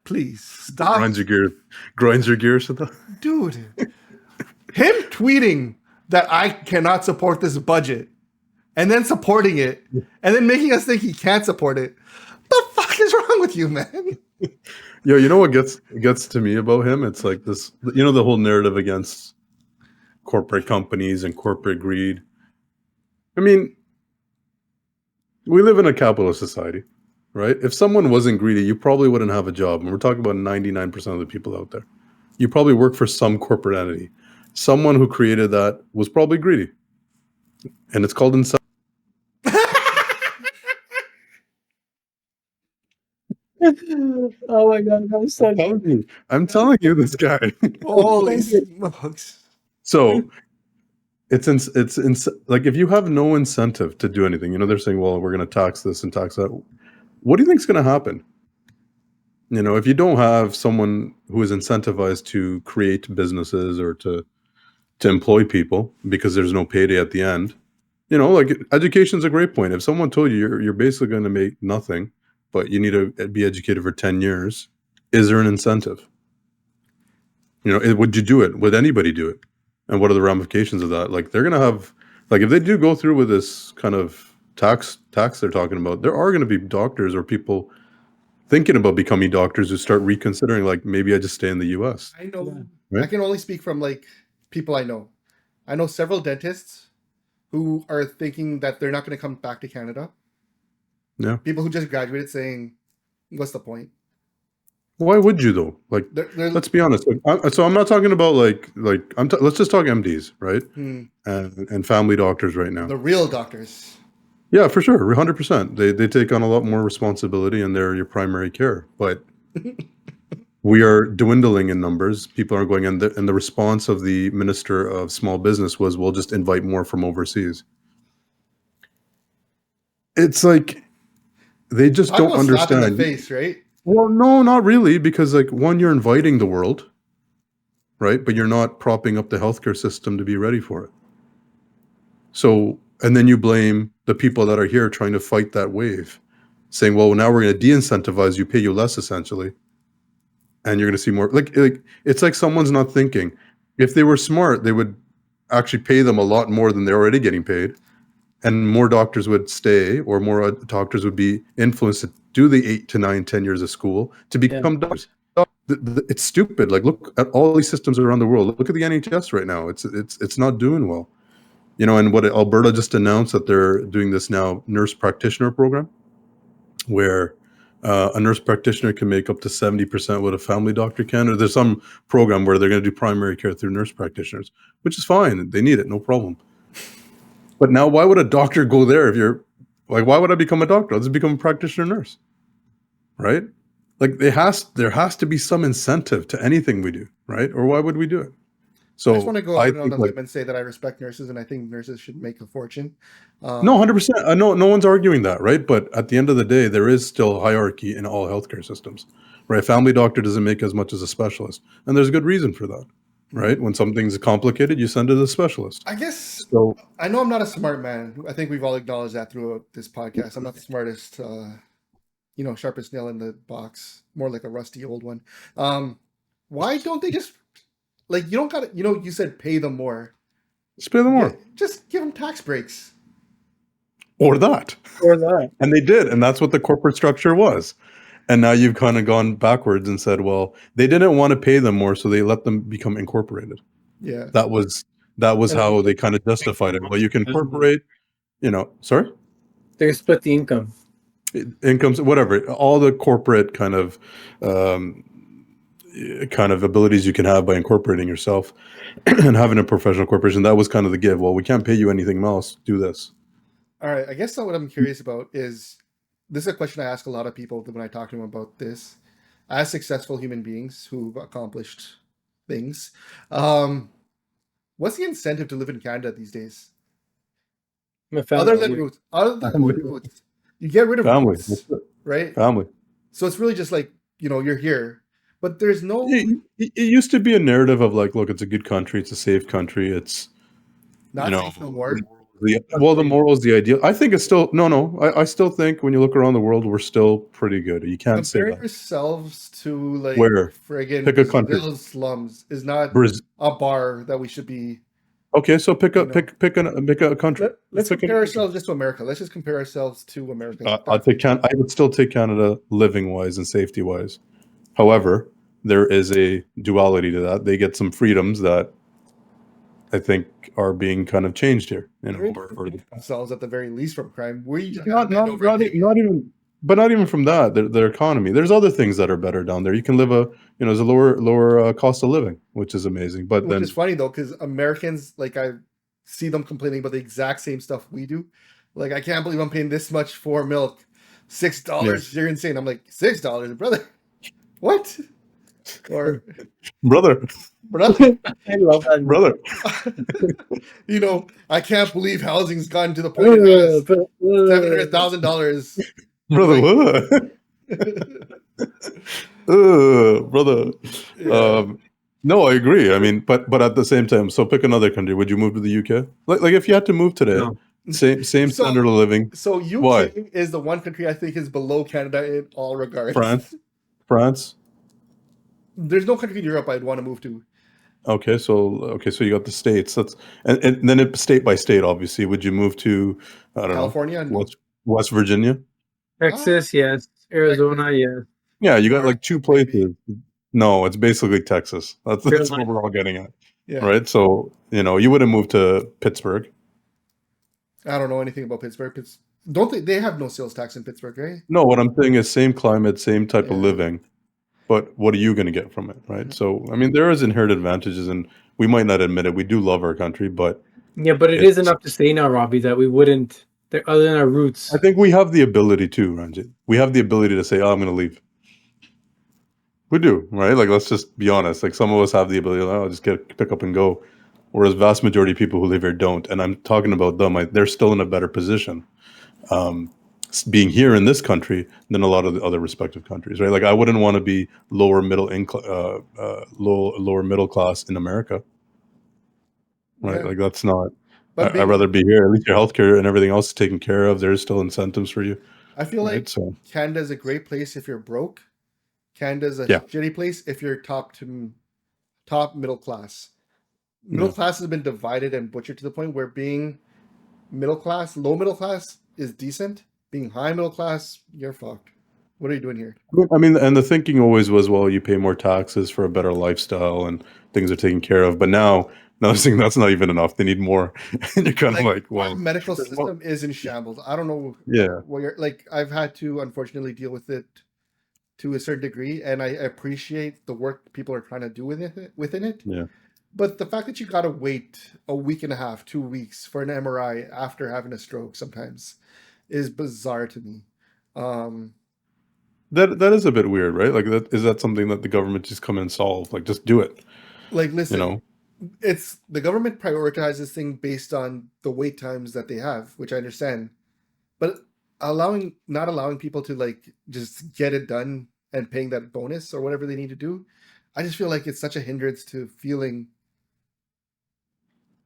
please stop. Grinds your gears to the Dude, him tweeting that I cannot support this budget and then supporting it and then making us think he can't support it. The fuck is wrong with you, man? Yo, you know what gets to me about him? It's like this, the whole narrative against corporate companies and corporate greed. I mean, we live in a capitalist society, right? If someone wasn't greedy, you probably wouldn't have a job. And we're talking about 99% of the people out there. You probably work for some corporate entity. Someone who created that was probably greedy. And it's called incentive. Oh my god, I'm so I'm telling you this guy. Holy smokes. So it's like if you have no incentive to do anything, they're saying, well, we're going to tax this and tax that. What do you think is going to happen? If you don't have someone who is incentivized to create businesses or to employ people because there's no payday at the end, like education's a great point. If someone told you you're basically going to make nothing, but you need to be educated for 10 years, is there an incentive? Would you do it? Would anybody do it? And what are the ramifications of that? Like they're going to have, like if they do go through with this kind of tax they're talking about, there are going to be doctors or people thinking about becoming doctors who start reconsidering, like maybe I just stay in the US. I know. Yeah. Right? I can only speak from like people I know. I know several dentists who are thinking that they're not going to come back to Canada. Yeah. People who just graduated saying, what's the point? Why would you though? Like, let's be honest. So I'm not talking about let's just talk MDs, right? And family doctors right now. The real doctors. Yeah, for sure, 100%. They take on a lot more responsibility, and they're your primary care. But we are dwindling in numbers. People are going, and the response of the Minister of Small Business was, "We'll just invite more from overseas." It's like they just don't understand. Slap in the face, right? Well, no, not really, because one, you're inviting the world, right? But you're not propping up the healthcare system to be ready for it. So, and then you blame the people that are here trying to fight that wave, saying, well, now we're going to de-incentivize you, pay you less essentially. And you're going to see more, like it's like someone's not thinking. If they were smart, they would actually pay them a lot more than they're already getting paid. And more doctors would stay, or more doctors would be influenced to do the 8 to 9, 10 years of school to become doctors. It's stupid. Like, look at all these systems around the world. Look at the NHS right now. It's not doing well. And what Alberta just announced, that they're doing this now nurse practitioner program, where a nurse practitioner can make up to 70% what a family doctor can. Or there's some program where they're going to do primary care through nurse practitioners, which is fine. They need it, no problem. But now, why would a doctor go there if you're like, why would I become a doctor? I'll just become a practitioner nurse, right? Like there has to be some incentive to anything we do, right? Or why would we do it? So I just want to go out on a limb and say that I respect nurses and I think nurses should make a fortune. No, 100%. I know no one's arguing that, right? But at the end of the day, there is still hierarchy in all healthcare systems, right? A family doctor doesn't make as much as a specialist, and there's a good reason for that, right? When something's complicated, you send it to a specialist. I guess. So I know I'm not a smart man. I think we've all acknowledged that throughout this podcast. I'm not the smartest, sharpest nail in the box. More like a rusty old one. Why don't they just? Like, you don't got to, you said pay them more. Just pay them more. Just give them tax breaks. or that. Or that. And they did, and that's what the corporate structure was. And now you've kind of gone backwards and said, well, they didn't want to pay them more, so they let them become incorporated. Yeah. That was how they kind of justified it. Well, you can incorporate, sorry? They're gonna split the income. Incomes, whatever, all the corporate kind of abilities you can have by incorporating yourself and having a professional corporation. That was kind of the give. Well, we can't pay you anything else. Do this. All right. I guess what I'm curious about is this is a question I ask a lot of people when I talk to them about this. As successful human beings who've accomplished things, what's the incentive to live in Canada these days? Other than roots, you get rid of family, roots, right? Family. So it's really just like you're here, but there's no. It used to be a narrative of like, look, it's a good country, it's a safe country, it's not safe no more. The morals, the ideal. I think it's still no. I still think when you look around the world, we're still pretty good. You can't say that. Compare yourselves to like where friggin' pick a country. Brazil's slums is not a bar that we should be. Okay, so pick a country. Let's compare ourselves just to America. Let's just compare ourselves to America. I'll take I would still take Canada living wise and safety wise. However, there is a duality to that. They get some freedoms that I think are being kind of changed here. Themselves at the very least from crime. Not even from that. Their economy. There's other things that are better down there. You can live there's a lower cost of living, which is amazing. But which is funny though, because Americans, like I see them complaining about the exact same stuff we do. Like, I can't believe I'm paying this much for milk. $6. Yeah. You're insane. I'm like, $6, brother. What? Or brother. I love that, brother. I can't believe housing's gotten to the point of $700,000. Brother. Brother. Yeah. No, I agree. I mean, but at the same time, so pick another country. Would you move to the UK? Like if you had to move today, no. same standard of living. So UK is the one country I think is below Canada in all regards. France. There's no country in Europe I'd want to move to. Okay, so you got the states. That's and then state by state, obviously. Would you move to California? No. West Virginia? Texas, yes. Arizona, yes. Yeah, you got like two places. No, it's basically Texas. That's what we're all getting at. Yeah. Right? So, you wouldn't move to Pittsburgh. I don't know anything about Pittsburgh. Don't they have no sales tax in Pittsburgh, right? No, what I'm saying is same climate, same type of living. But what are you going to get from it, right? Mm-hmm. So, I mean, there is inherent advantages, and we might not admit it. We do love our country, but... Yeah, but it is enough to say now, Robbie, that we wouldn't, other than our roots. I think we have the ability to, Ranjit. We have the ability to say, I'm going to leave. We do, right? Like, let's just be honest. Like, some of us have the ability, I'll just pick up and go. Whereas vast majority of people who live here don't. And I'm talking about them. they're still in a better position. Being here in this country than a lot of the other respective countries, right? Like I wouldn't want to be lower middle class in America, right? Yeah. Like that's not. I'd rather be here. At least your healthcare and everything else is taken care of. There's still incentives for you. I feel like Canada's a great place if you're broke. Canada's a shitty place if you're top middle class. Middle class has been divided and butchered to the point where being low middle class is decent. Being high middle class, you're fucked. What are you doing here? I mean, and the thinking always was, well, you pay more taxes for a better lifestyle and things are taken care of. But now they're saying that's not even enough. They need more. And you're kind of like, well, our medical system is in shambles. I don't know. Yeah. I've had to unfortunately deal with it to a certain degree, and I appreciate the work people are trying to do within it. Yeah. But the fact that you got to wait a week and a half, 2 weeks for an MRI after having a stroke sometimes is bizarre to me. That is a bit weird, right? Like, is that something that the government just come and solve? Like, just do it. Like, listen, it's the government prioritizes things based on the wait times that they have, which I understand. But not allowing people to like just get it done and paying that bonus or whatever they need to do, I just feel like it's such a hindrance to feeling.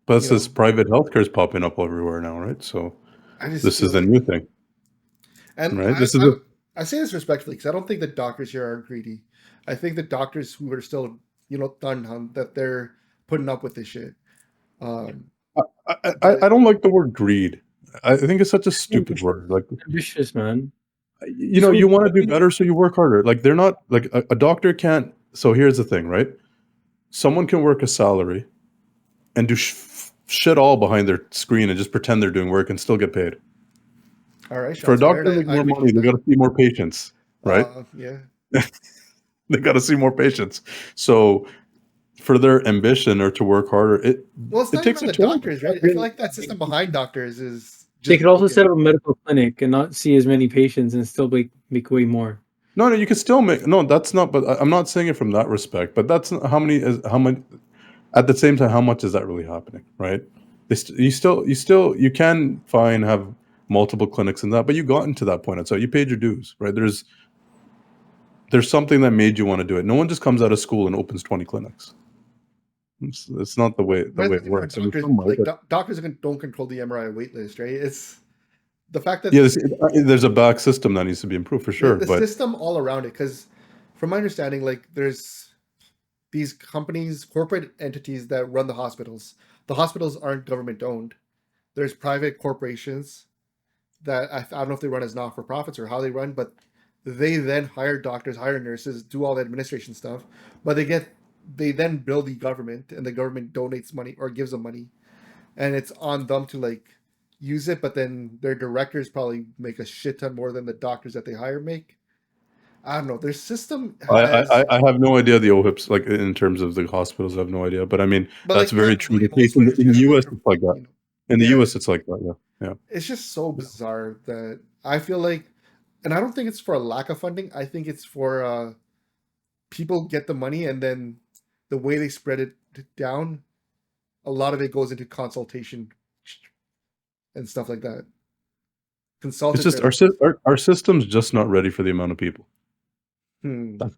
But this private healthcare is popping up everywhere now, right? So. This is a new thing, and right? I say this respectfully because I don't think the doctors here are greedy. I think the doctors who are still, done that they're putting up with this shit. I don't like the word greed. I think it's such a stupid word. Like, ambitious, man. you know, you want to do better, so you work harder. Like, they're not like a doctor can't. So here's the thing, right? Someone can work a salary and do shit all behind their screen and just pretend they're doing work and still get paid. All right, For a doctor to make more money, they got to see more patients, right? Yeah. They got to see more patients. So for their ambition or to work harder, it takes a the toll. doctors, right? I feel like that system behind doctors is. They could also set up a medical clinic and not see as many patients and still make way more. No, you could still make. No, that's not. But I'm not saying it from that respect. But that's not, how many. At the same time, how much is that really happening, right? You can have multiple clinics and that, but you got into that point. So you paid your dues, right? There's something that made you want to do it. No one just comes out of school and opens 20 clinics. It's not the way it works. Doctors don't control the MRI wait list, right? It's the fact that there's a back system that needs to be improved for sure. The system all around it, because from my understanding, like there's these companies, corporate entities that run the hospitals. The hospitals aren't government owned. There's private corporations that I don't know if they run as not-for-profits or how they run, but they then hire doctors, hire nurses, do all the administration stuff, but they then bill the government, and the government donates money or gives them money, and it's on them to like use it, but then their directors probably make a shit ton more than the doctors that they hire make. I don't know. Their system has... I have no idea the OHIPs, like in terms of the hospitals, I have no idea. But I mean, that's like, very true. In the US, it's like that. In the US, it's like that, yeah. It's just so bizarre that I feel like, and I don't think it's for a lack of funding. I think it's for people get the money, and then the way they spread it down, a lot of it goes into consultation and stuff like that. It's just our system's just not ready for the amount of people. That's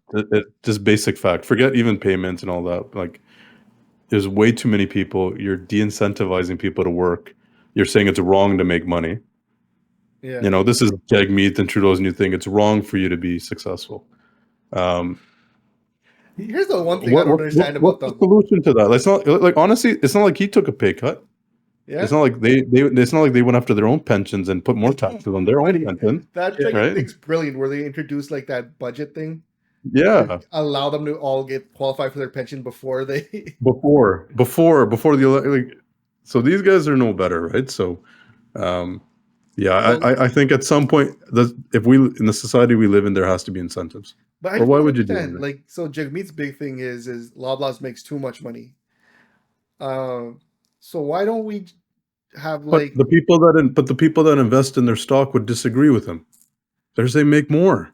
just basic fact. Forget even payments and all that. Like, there's way too many people. You're de-incentivizing people to work. You're saying it's wrong to make money. Yeah. You know, this is Jagmeet and Trudeau's new thing. It's wrong for you to be successful. Here's the one thing I don't understand about the solution to that. It's not like, honestly, it's not like he took a pay cut. Yeah. It's not like it's not like they went after their own pensions and put more taxes on their own pension. That thing's brilliant, where they introduced like that budget thing. Yeah. Allow them to all get qualified for their pension before they before the like. So these guys are no better, right? So, I think at some point, if we in the society we live in, there has to be incentives. But why would you do that? Like, so Jagmeet's big thing is Loblaws makes too much money. So why don't we have like the people that invest in their stock would disagree with him. They're saying make more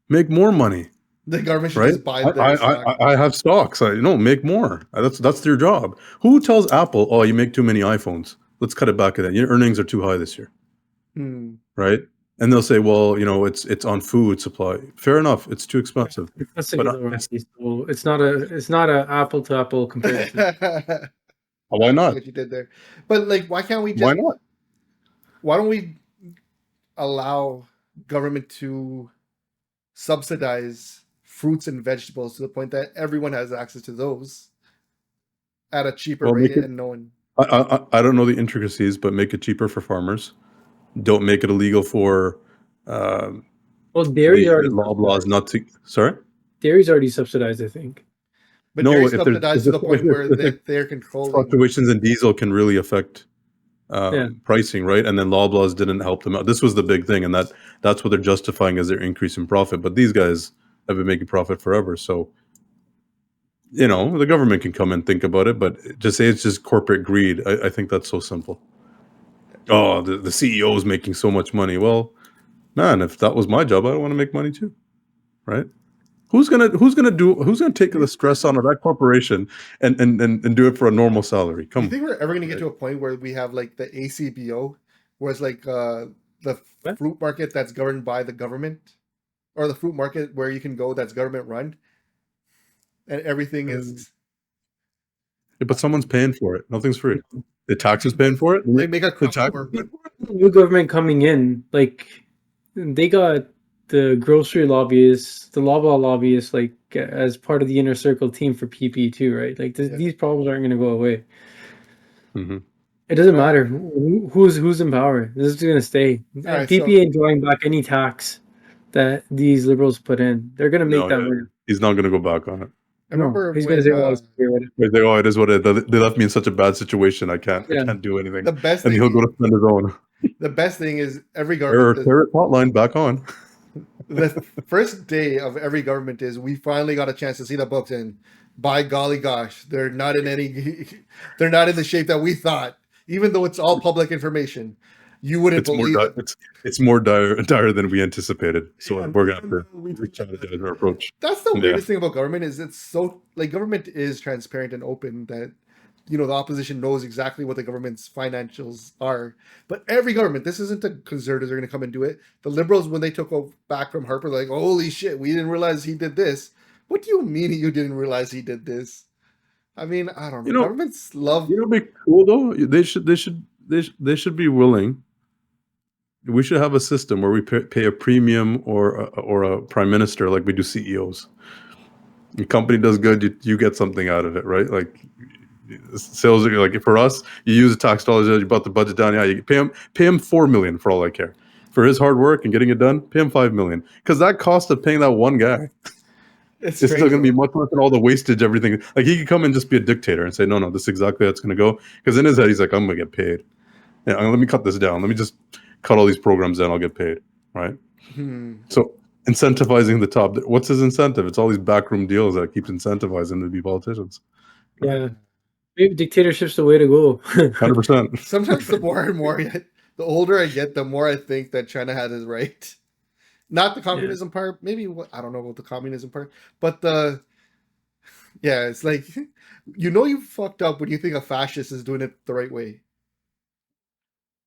money. The government should just buy their stock. I have stocks. Make more. That's their job. Who tells Apple, oh, you make too many iPhones, let's cut it back again. Your earnings are too high this year, right? And they'll say, well, it's on food supply. Fair enough. It's too expensive. It's not a apple to apple comparison. Why not? What you did there, but like, why can't we just? Why not? Why don't we allow government to subsidize fruits and vegetables to the point that everyone has access to those at a cheaper rate, and no one. I don't know the intricacies, but make it cheaper for farmers. Don't make it illegal for. Dairy already Loblaws not to. Sorry. Dairy's already subsidized, I think. But dairy's subsidized to the point where they're controlling. Fluctuations in diesel can really affect pricing, right? And then Loblaws didn't help them out. This was the big thing, and that's what they're justifying as their increase in profit. But these guys have been making profit forever, so the government can come and think about it, but just say it's just corporate greed. I think that's so simple. Oh, the CEO is making so much money. Well, man, if that was my job, I want to make money too, right? Who's gonna take the stress on of that corporation and do it for a normal salary? Do you think we're ever gonna get to a point where we have like the ACBO, where it's like the fruit market that's governed by the government, or the fruit market where you can go that's government run, and everything is. Yeah, but someone's paying for it. Nothing's free. The tax is paying for it. They make a new government coming in, like they got the grocery lobbyists, the Loblaw lobbyists, like as part of the inner circle team for PP too, right? Like these problems aren't going to go away. Mm-hmm. It doesn't matter who's in power. This is going to stay. right, PP ain't drawing back any tax that these liberals put in. They're going to make that money. He's not going to go back on it. I remember he's going to say, "Well, it's clear." They say, "Oh, it is what it is. They left me in such a bad situation. I can't do anything." the best And thing. he'll go to spend his own. The best thing is every government. Terror hotline back on. The first day of every government is we finally got a chance to see the books, and by golly gosh, they're not in they're not in the shape that we thought. Even though it's all public information, you wouldn't believe it. It's more dire than we anticipated. So we're gonna have to re-strategize our approach. That's the weirdest thing about government is it's so like government is transparent and open that the opposition knows exactly what the government's financials are. But every government, this isn't the conservatives are going to come and do it. The liberals, when they took back from Harper, like, holy shit, we didn't realize he did this. What do you mean you didn't realize he did this? I mean, I don't know. Governments love. Be cool though. They should be willing. We should have a system where we pay a premium or a prime minister like we do CEOs. The company does good, you get something out of it, right? Like sales, like for us, you use the tax dollars, you brought the budget down. Yeah, you pay him $4 million for all I care. For his hard work and getting it done, pay him $5 million. Because that cost of paying that one guy, it's still going to be much less than all the wastage, everything. Like he could come and just be a dictator and say, no, this is exactly how it's going to go. Because in his head, he's like, I'm going to get paid. Yeah, let me cut this down. Let me just cut all these programs down. I'll get paid, right? So incentivizing the top. What's his incentive? It's all these backroom deals that keeps incentivizing them to be politicians. Yeah. Maybe dictatorship's the way to go. 100%. Sometimes the more and more, the older I get, the more I think that China had his right. Not the communism part. Maybe I don't know about the communism part, but it's like you fucked up when you think a fascist is doing it the right way.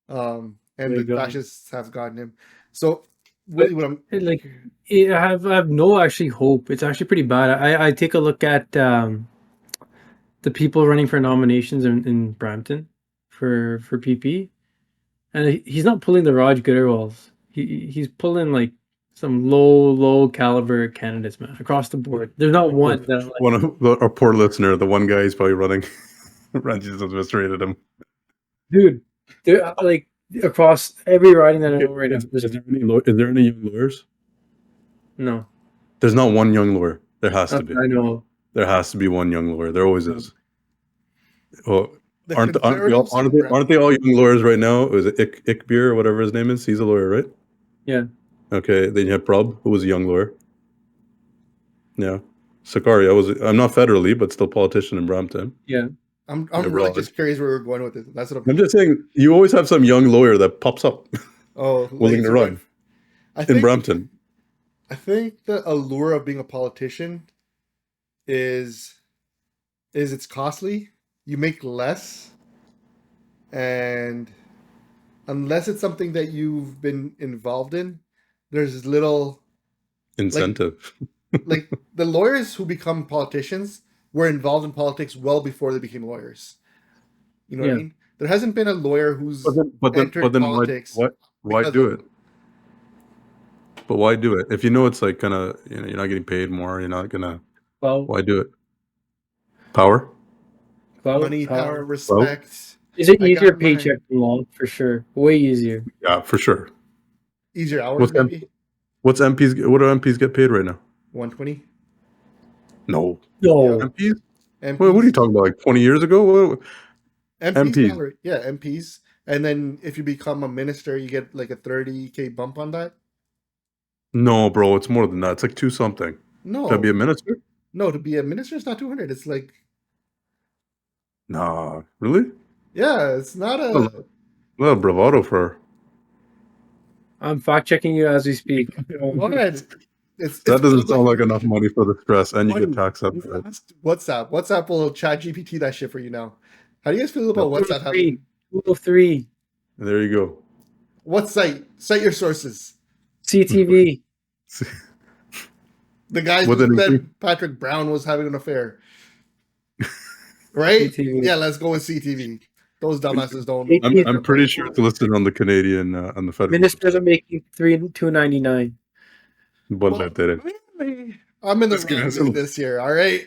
And the fascists have gotten him. So really, what I'm like, I have no actually hope. It's actually pretty bad. I take a look at the people running for nominations in Brampton for PP, and he's not pulling the Raj Goodwills. He's pulling like some low caliber candidates, man, across the board. There's not one that like, one of our poor listener, the one guy he's probably running. Ranji's eviscerated him. Dude, they're like across every riding that I know right now. Is there any young lawyers? No. There's not one young lawyer. There has to be. I know. There has to be one young lawyer. There always is. Well, aren't they all young lawyers right now? Is it Ikbir or whatever his name is? He's a lawyer, right? Yeah. Okay. Then you have Prab, who was a young lawyer. Yeah. Sakaria I'm not federally, but still politician in Brampton. Yeah. I'm really just curious where we're going with this. That's what I'm just saying. You always have some young lawyer that pops up. Willing to run in Brampton. I think the allure of being a politician is it's costly. You make less, and unless it's something that you've been involved in, there's little incentive. Like the lawyers who become politicians were involved in politics well before they became lawyers. You know what I mean? There hasn't been a lawyer who's entered politics. Why do it? But why do it? If you know it's like kind of, you're not getting paid more, you're not gonna. Well, why do it? Power, money, power, respect. Is it easier paycheck than long? For sure, way easier. Yeah, for sure. Easier hours, maybe. What do MPs get paid right now? 120. No. MPs. What are you talking about? Like 20 years ago? MPs. Salary. Yeah, MPs. And then if you become a minister, you get like a 30K bump on that. No, bro, it's more than that. It's like 2 something. No. To be a minister? No, to be a minister, it's not 200. It's like. Nah, really? Yeah, it's not a little bravado for. I'm fact checking you as we speak. Go ahead. That doesn't sound like enough money for the stress, and you get taxed up. WhatsApp will chat GPT that shit for you now. How do you guys feel about WhatsApp? 203. There you go. What site? Cite your sources. CTV. The guy who said Patrick Brown was having an affair. Right? CTV. Yeah, let's go with CTV. Those dumbasses don't. I'm pretty sure it's listed on the Canadian on the federal. Ministers are making $299. But that did it. Really? I'm in the wrong this year. All right.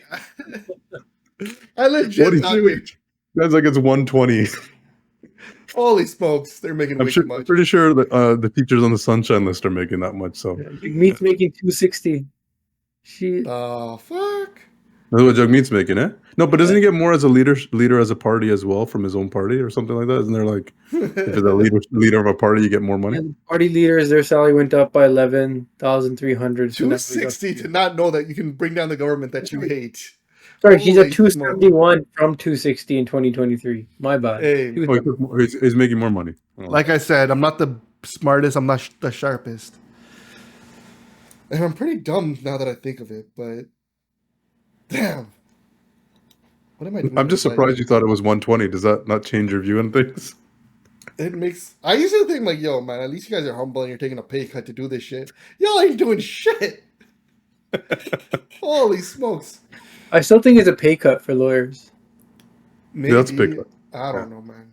I legit. Guys, like it's 120. Holy smokes, they're making way too I'm much. pretty sure that the teachers on the Sunshine List are making that much. So Meat's making 260. She Oh fuck! that's what Jagmeet's making, eh? No, but doesn't he get more as a leader as a party as well from his own party or something like that? Isn't there like if you're the leader of a party, you get more money? and party leaders, their salary went up by 11,300. 260 to not know that you can bring down the government that you hate. Sorry, he's Holy at 271 from 260 in 2023. My bad. Hey, He was- Oh, he's making more money. Oh. like I said, I'm not the smartest. I'm not the sharpest, and I'm pretty dumb now that I think of it. But damn, what am I doing? I'm just with my surprised you life? thought it was 120. Does that not change your view on things? It makes. I used to think like, yo, man, at least you guys are humble and you're taking a pay cut to do this shit. Y'all ain't doing shit. Holy smokes! I still think it's a pay cut for lawyers. Maybe that's a big cut. I don't know, man.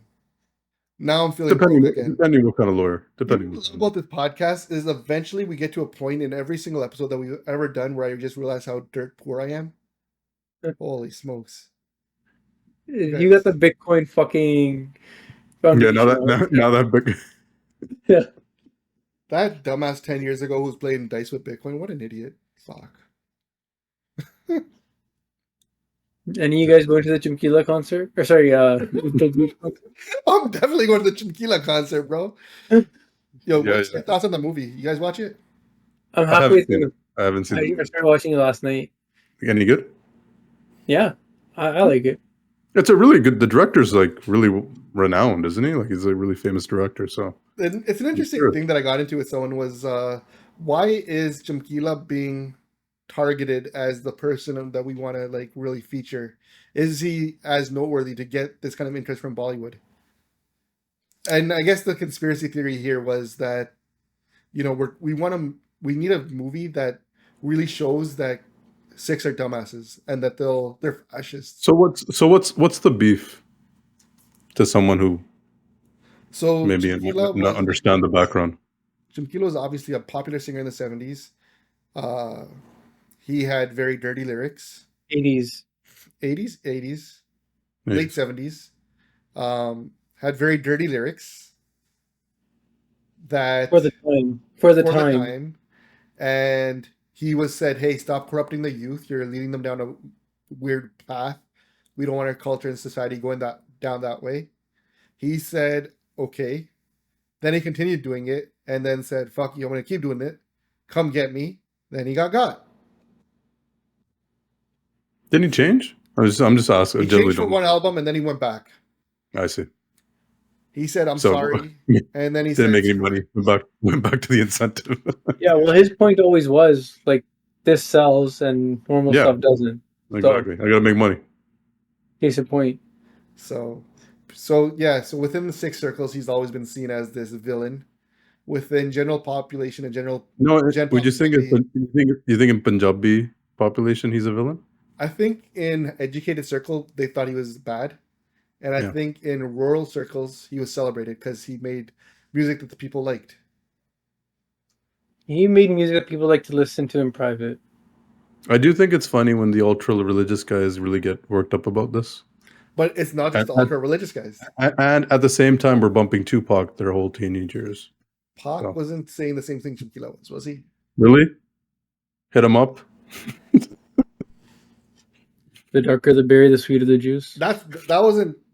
Now I'm feeling Depending, broke again. depending what kind of lawyer. What I Depending. love about this podcast is eventually we get to a point in every single episode that we've ever done where I just realize how dirt poor I am. Holy smokes! You got the Bitcoin fucking Yeah, foundation. now that big. Yeah. That dumbass 10 years ago who's playing dice with Bitcoin, what an idiot. Fuck. Any of you guys going to the Chimkila concert? Or sorry, I'm definitely going to the Chimkila concert, bro. Yo, Yeah, what's yeah. your thoughts on the movie? You guys watch it? I'm I halfway haven't seen through. it. I haven't seen I it. started watching it last night. Any good? Yeah, I like it. It's a really good. The director's like really renowned, isn't he? Like he's a really famous director. So And it's an interesting Sure. thing that I got into with someone was why is Chimkila being targeted as the person that we want to like really feature? Is he as noteworthy to get this kind of interest from Bollywood? And I guess the conspiracy theory here was that we need a movie that really shows that Sikhs are dumbasses and that they're fascists. what's the beef to someone who So maybe Chimkila not understand the background? Chimkila was obviously a popular singer in the 70s. He had very dirty lyrics. 80s. 80s, Yeah. late 70s. Had very dirty lyrics that For the time. For the time. and he was said, hey, stop corrupting the youth. You're leading them down a weird path. We don't want our culture and society going down that way. He said, okay. Then he continued doing it and then said, fuck you, I'm going to keep doing it. Come get me. Then he got. Didn't he change? I'm just asking. He changed for one album and then he went back. I see. He said, I'm So- sorry. And then he Didn't said, make any money. Went back to the incentive. Yeah, well, his point always was like this sells and normal Yeah. stuff doesn't. Exactly. I gotta make money. Case in point. So within the Sikh circles, he's always been seen as this villain. Within general population and general, No, Gen would you think you think in Punjabi population he's a villain? I think in educated circle they thought he was bad, and I Yeah. think in rural circles he was celebrated because he made music that the people liked. He made music that people like to listen to in private. I do think it's funny when the ultra religious guys really get worked up about this. But it's not just the And- ultra religious guys. And at the same time, we're bumping Tupac their whole teenage years. Pac Oh. wasn't saying the same thing Chimkila was he? Really? Hit him up. The darker the berry, the sweeter the juice. That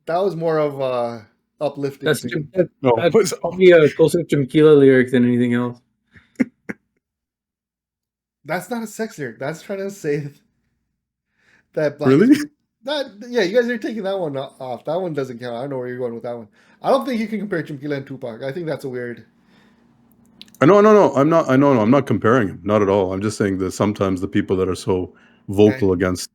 was more of uplifting. That's thing. No, that's probably a closer to Chimkila lyric than anything else. That's not a sex lyric. That's trying to say that black Really? you guys are taking that one off. That one doesn't count. I don't know where you're going with that one. I don't think you can compare Chimkila and Tupac. I think that's a weird. No. I'm not comparing him. Not at all. I'm just saying that sometimes the people that are so vocal against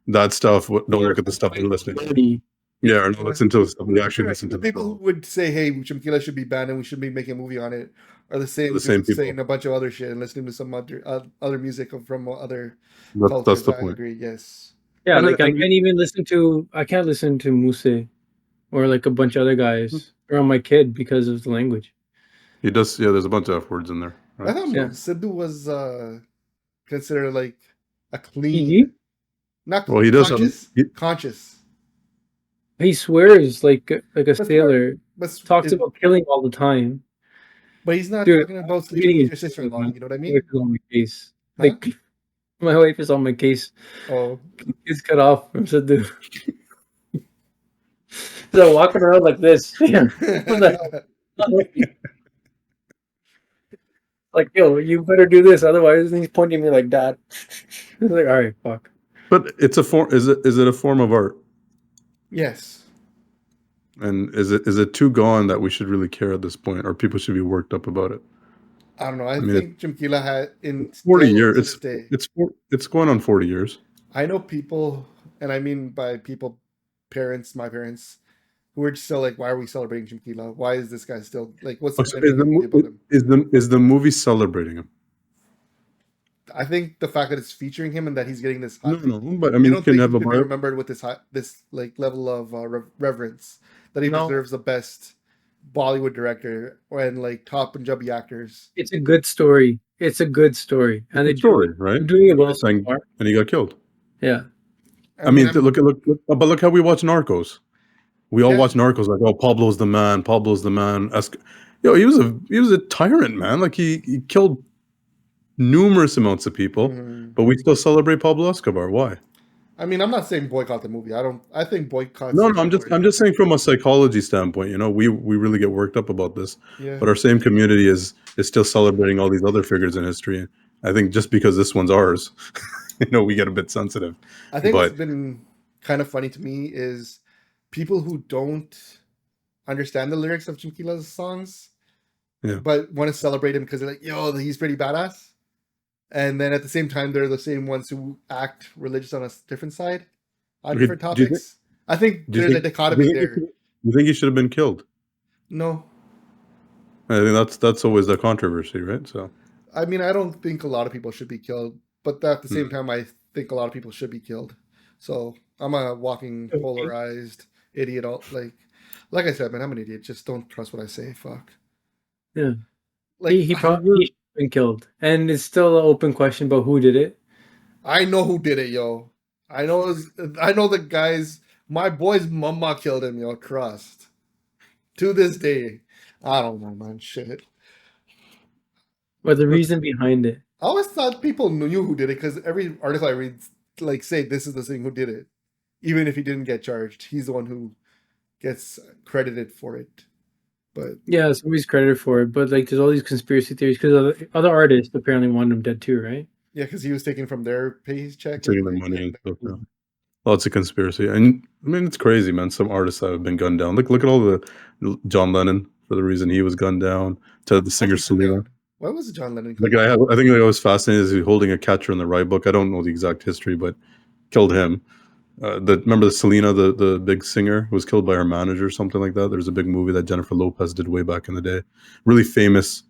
that stuff don't look at the stuff they're listening to. Yeah, or not listen to the stuff they actually listen to. The people who would say, "Hey, Chimkila should be banned and we should be making a movie on it," are the same people. saying a bunch of other shit and listening to some other music from other That's cultures. the I point. agree. Yes. Yeah, And like I- I can't even listen to Muse or like a bunch of other guys around my kid because of the language. He does. Yeah, there's a bunch of F words in there. I Right? thought Yeah. Sidhu was considered like a clean, PG? not Well, he does have- conscious. he- conscious. He swears like a But sailor. but Talks about killing all the time. but he's not Dude, talking about sleeping reading with your his sister-in-law. You know what I my mean? wife is on my case. Huh? Like my wife is on my case. Oh, He's cut off. I said, dude. So walking around like this. Yeah. What the hell? Like, yo, you better do this, otherwise he's pointing at me like that. It's like, all right, fuck. But it's a form. Is it a form of art? yes. And is it too gone that we should really care at this point, or people should be worked up about it? I don't know. I mean, think Chimkila had in 40 still years. to this day. It's going on 40 years. I know people, and I mean by people, parents, my parents, who are still like, why are we celebrating Chimkila? Why is this guy still like? What's the So significance about him? is the movie celebrating him? I think the fact that it's featuring him and that he's getting this, No, but I I mean, you don't can think have he a should be bio. remembered with this like level of reverence that he No. deserves the best Bollywood director and like top Punjabi actors. It's a good story. It's a good story. And It's a story, right? doing it well so Saying- far. And he got killed. Yeah. I mean, I'm- but look how we watch Narcos. We all Yeah. watch Narcos like, oh, Pablo's the man. Pablo's the man. Yo, he was a tyrant, man. Like he killed numerous amounts of people, Mhm. but we still celebrate Pablo Escobar. Why? I mean, I'm not saying boycott the movie. I think boycott. No, I'm just saying from a psychology standpoint, you know, we really get worked up about this, Yeah. but our same community is still celebrating all these other figures in history. I think just because this one's ours, you know, we get a bit sensitive. I think but- what's been kind of funny to me is people who don't understand the lyrics of Chimkila's songs, Yeah. but want to celebrate him because they're like, yo, he's pretty badass. And then at the same time, they're the same ones who act religious on a different side, on Okay, different do you topics. I think Do you there's a think- dichotomy do there. you think he should have been killed? No. I think that's always the controversy, right? So I mean, I don't think a lot of people should be killed, but at the Hmm. same time, I think a lot of people should be killed. So I'm a walking Okay. polarized idiot. Like I said, man, I'm an idiot. Just don't trust what I say. Fuck. Yeah. Like he probably should have been killed. And it's still an open question about who did it. I know who did it, yo. I know the guys. My boy's mama killed him, yo. Trust. To this day, I don't know, man. Shit. But the reason behind it. I always thought people knew who did it because every article I read, like, say this is the thing who did it, even if he didn't get charged. He's the one who gets credited for it. But Yeah, somebody's credited for it. But like there's all these conspiracy theories because other artists apparently want him dead too, right? yeah, because he was taking from their paycheck. taking the money and stuff. Yeah. Lots of conspiracy, and I mean it's crazy, man. Some artists that have been gunned down. Look at all the John Lennon for the reason he was gunned down. To the singer Selena. Why was it John Lennon? Like I think I was fascinated as he was holding a Catcher in the Rye book. I don't know the exact history, but killed him. Remember the Selena, the big singer, who was killed by her manager or something like that. There's a big movie that Jennifer Lopez did way back in the day. Really famous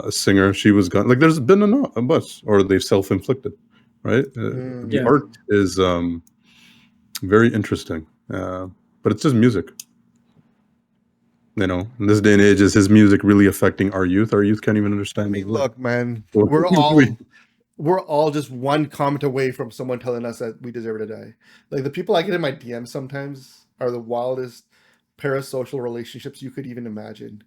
singer. She was gunned. Like there's been a bunch, or they've self-inflicted, right? The Yeah. art is very interesting, but it's just music. You know, in this day and age, is his music really affecting our youth? Our youth can't even I understand. mean, his lyrics. look, man, Or- we're all just one comment away from someone telling us that we deserve to die. Like the people I get in my DMs sometimes are the wildest parasocial relationships you could even imagine.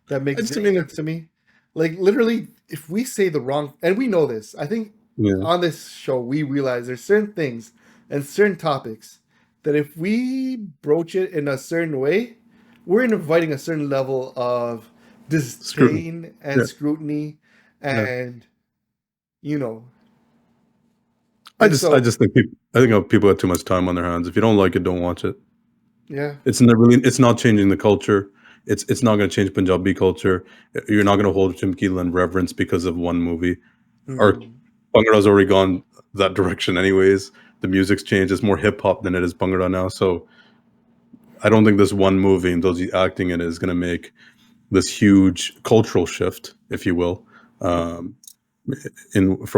That makes I mean, sense to me. Like literally, if we say the wrong, and we know this, I think Yeah. on this show we realize there's certain things and certain topics that if we broach it in a certain way, we're inviting a certain level of disdain Scrutiny. and Yeah. scrutiny, and you know. I And just think people have too much time on their hands. If you don't like it, don't watch it. yeah, It's not changing the culture. It's not going to change Punjabi culture. You're not going to hold Chimkila in reverence because of one movie. Or Mm. Bhangra's already gone that direction anyways. The music's changed. It's more hip hop than it is Bhangra now. So I don't think this one movie and those acting in it is going to make this huge cultural shift, if you will, from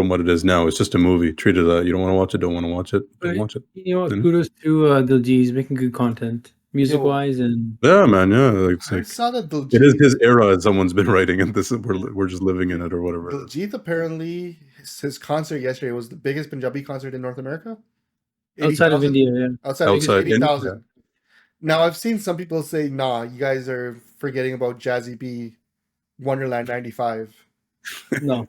what it is now. It's just a movie. Treat it that you don't want to watch it, don't want to watch it, don't watch it. You know what? Mhm. Kudos to Diljit. He's making good content, music wise, and Yeah, man. Yeah, like, it's I like saw that it is his era, as someone's been writing, and we're just living in it or whatever. It is. Diljit apparently his concert yesterday was the biggest Punjabi concert in North America. outside of 80,000. India, yeah. Outside of Outside India, 80,000. Now I've seen some people say, "Nah, you guys are forgetting about Jazzy B, Wonderland '95." No.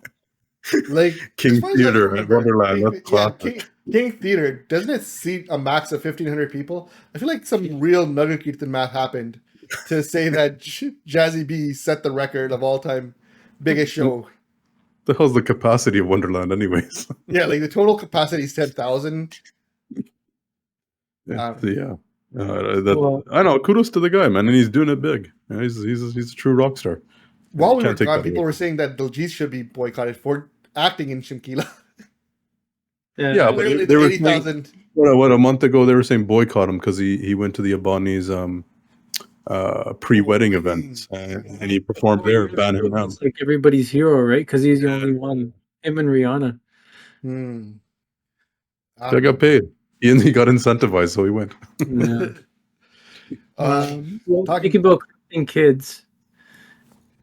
Like as King far as I can Theater at remember, Wonderland. That's classic. King Theater doesn't it seat a max of 1,500 people? I feel like some real Nugget math happened to say that Jazzy B set the record of all time biggest show. The hell's the capacity of Wonderland, anyways? Yeah, like the total capacity is 10,000. Yeah. Well, I know. Kudos to the guy, man, and he's doing it big. Yeah, he's a true rock star. While we were Can't take gone, that people away. were saying that Diljit should be boycotted for acting in Shimkila. Yeah, but Literally, they were 80,000. what a month ago they were saying boycott him because he went to the Abani's pre-wedding events and he performed there, ban him out. it's like everybody's hero, right? Because he's the only one. Him and Rihanna. Hmm. I got paid. He got incentivized, so he went. Yeah. Well, Talking- thinking about corrupting kids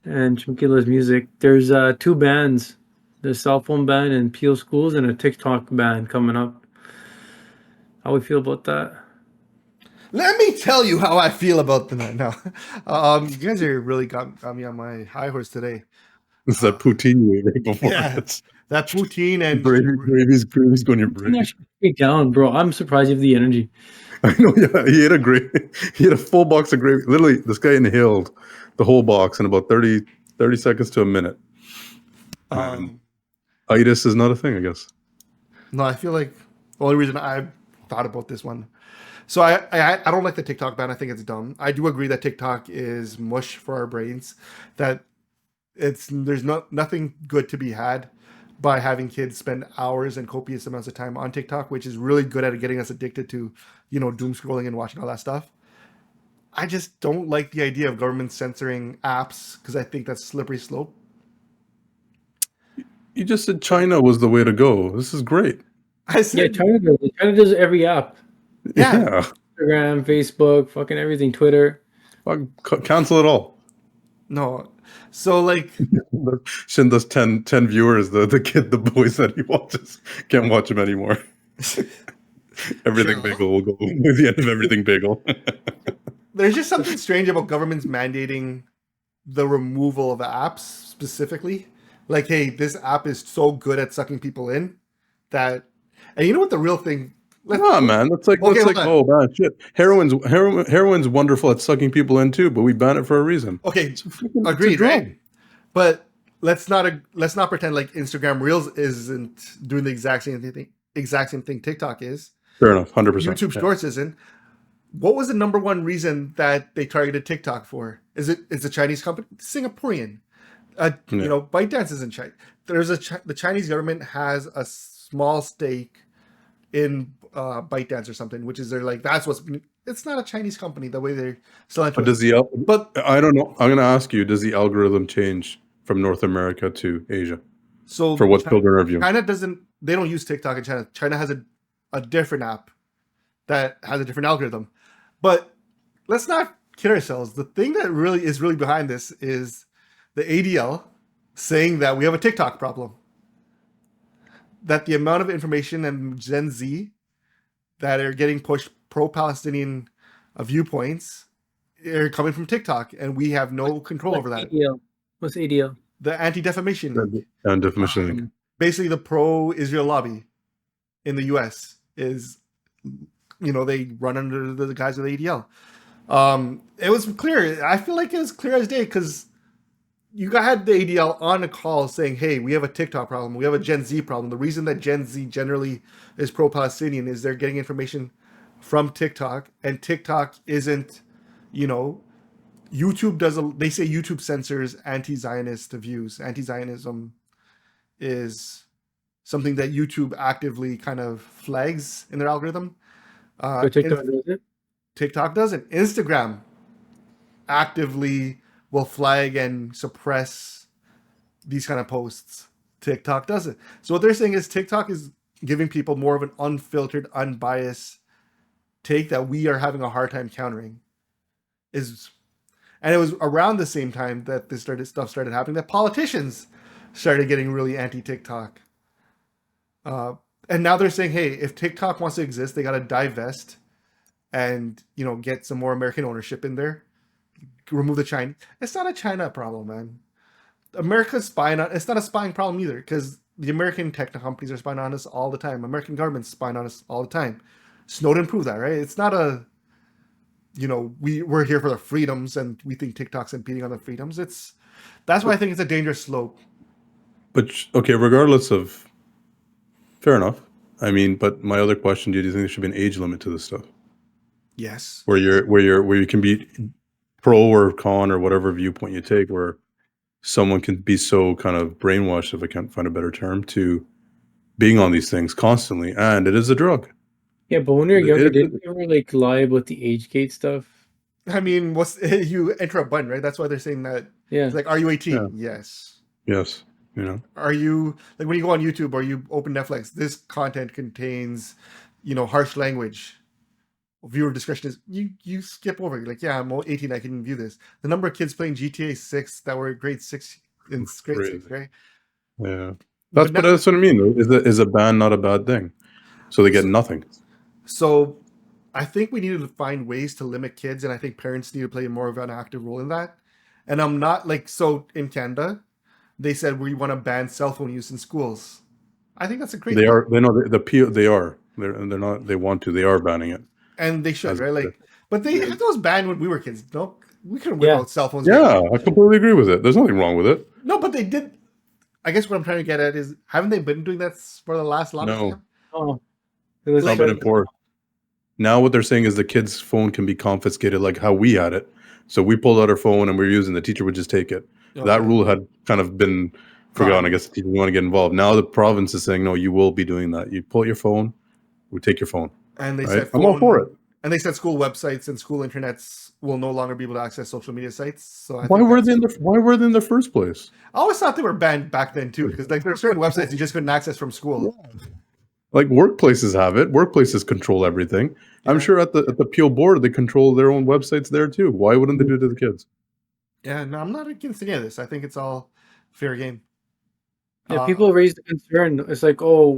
and Chunkila's music, there's 2 bands. The cell phone ban in Peel schools and a TikTok ban coming up. How we feel about that? Let me tell you how I feel about the night now. You guys are really got me on my high horse today. It's that poutine way right before Yeah. it. That poutine and Gravy's going your brain. Actually, be down, bro. I'm surprised you have the energy. I know, yeah. He ate a full box of gravy. Literally, this guy inhaled the whole box in about 30 seconds to a minute. Itis is not a thing, I guess. no, I feel like the only reason I thought about this one. So I don't like the TikTok ban. I think it's dumb. I do agree that TikTok is mush for our brains. That there's nothing good to be had by having kids spend hours and copious amounts of time on TikTok, which is really good at getting us addicted to, doom scrolling and watching all that stuff. I just don't like the idea of government censoring apps because I think that's a slippery slope. You just said China was the way to go. This is great. I Yeah, said, China does it. China does every app. yeah. Instagram, Facebook, fucking everything, Twitter. Fuck, cancel it all. No. So like Shin does 10 viewers. The boys that he watches can't watch him anymore. Everything Sure. Bagel will go with the end of Everything Bagel. there's just something strange about governments mandating the removal of apps specifically. Like, hey, this app is so good at sucking people in that, and you know what the real thing? Nah, man, that's like Okay, hold oh on. man, shit. Heroin's wonderful at sucking people in too, but we ban it for a reason. Okay, It's a agreed, drug. right? But let's not pretend like Instagram Reels isn't doing the exact same thing TikTok is. Fair enough, 100%. YouTube Shorts isn't. What was the number one reason that they targeted TikTok for? Is it a Chinese company? Singaporean. ByteDance isn't China. The Chinese government has a small stake in ByteDance or something, which is it's not a Chinese company the way they're selling. But I don't know. I'm going to ask you: does the algorithm change from North America to Asia So for what children are viewing? China doesn't. They don't use TikTok in China. China has a different app that has a different algorithm. But let's not kid ourselves. The thing that is really behind this is the ADL saying that we have a TikTok problem. That the amount of information and Gen Z that are getting pushed pro-Palestinian viewpoints are coming from TikTok, and we have no control over that. ADL? What's ADL? The Anti-Defamation League. And definition. League. Basically the pro-Israel lobby in the U.S. is, they run under the guise of the ADL. It was clear. I feel like it was clear as day because you had the ADL on a call saying, hey, we have a TikTok problem. We have a Gen Z problem. The reason that Gen Z generally is pro-Palestinian is they're getting information from TikTok, and TikTok isn't, YouTube they say YouTube censors anti-Zionist views. Anti-Zionism is something that YouTube actively kind of flags in their algorithm. So TikTok does it? TikTok doesn't. Instagram actively will flag and suppress these kind of posts. TikTok doesn't. So what they're saying is TikTok is giving people more of an unfiltered, unbiased take that we are having a hard time countering. And it was around the same time that this stuff started happening that politicians started getting really anti-TikTok. And now they're saying, hey, if TikTok wants to exist, they got to divest and get some more American ownership in there. Remove the China. It's not a China problem, man. America's spying on. It's not a spying problem either, because the American tech companies are spying on us all the time. American government's spying on us all the time. Snowden proved that, right? It's not a we're here for the freedoms and we think TikTok's impeding on the freedoms. That's why I think it's a dangerous slope. But okay, regardless of, fair enough. I mean, but my other question: do you think there should be an age limit to this stuff? Yes. Where you can be pro or con or whatever viewpoint you take, where someone can be so kind of brainwashed, if I can't find a better term, to being on these things constantly, and it is a drug. Yeah, but when you're younger, didn't you ever like lie about the age gate stuff? I mean, you enter a button, right? That's why they're saying that. Yeah. It's like, are you 18? Yeah. Yes. Yes. Are you, like, when you go on YouTube or you open Netflix, this content contains, harsh language. Viewer discretion is you skip over. You're like, yeah, I'm 18, I can view this. The number of kids playing GTA 6 that were grade 6 in grade 6, right? Yeah. That's what I mean. Is a ban not a bad thing? So they get nothing. So I think we need to find ways to limit kids, and I think parents need to play more of an active role in that. And I'm not so in Canada, they said we want to ban cell phone use in schools. I think that's a great. They are. They know they are. They're not. They want to. They are banning it. And they should, right? But they had those banned when we were kids. No, we couldn't whip out cell phones. Yeah, I completely agree with it. There's nothing wrong with it. No, but they did. I guess what I'm trying to get at is, haven't they been doing that for the last long time? Oh, it's not been enforced. Now what they're saying is the kid's phone can be confiscated, like how we had it. So we pulled out our phone and we were using. The teacher would just take it. Okay. That rule had kind of been forgotten. I guess the teacher didn't want to get involved. Now the province is saying, no, you will be doing that. You pull out your phone, we take your phone. And they said I'm all for it. And they said school websites and school internets will no longer be able to access social media sites. So why were they in the first place? I always thought they were banned back then too, because there are certain websites you just couldn't access from school. Yeah. Like workplaces have it. Workplaces control everything. Yeah. I'm sure at the Peel board they control their own websites there too. Why wouldn't they do it to the kids? Yeah, no, I'm not against any of this. I think it's all fair game. Yeah, people raise the concern. It's like, oh,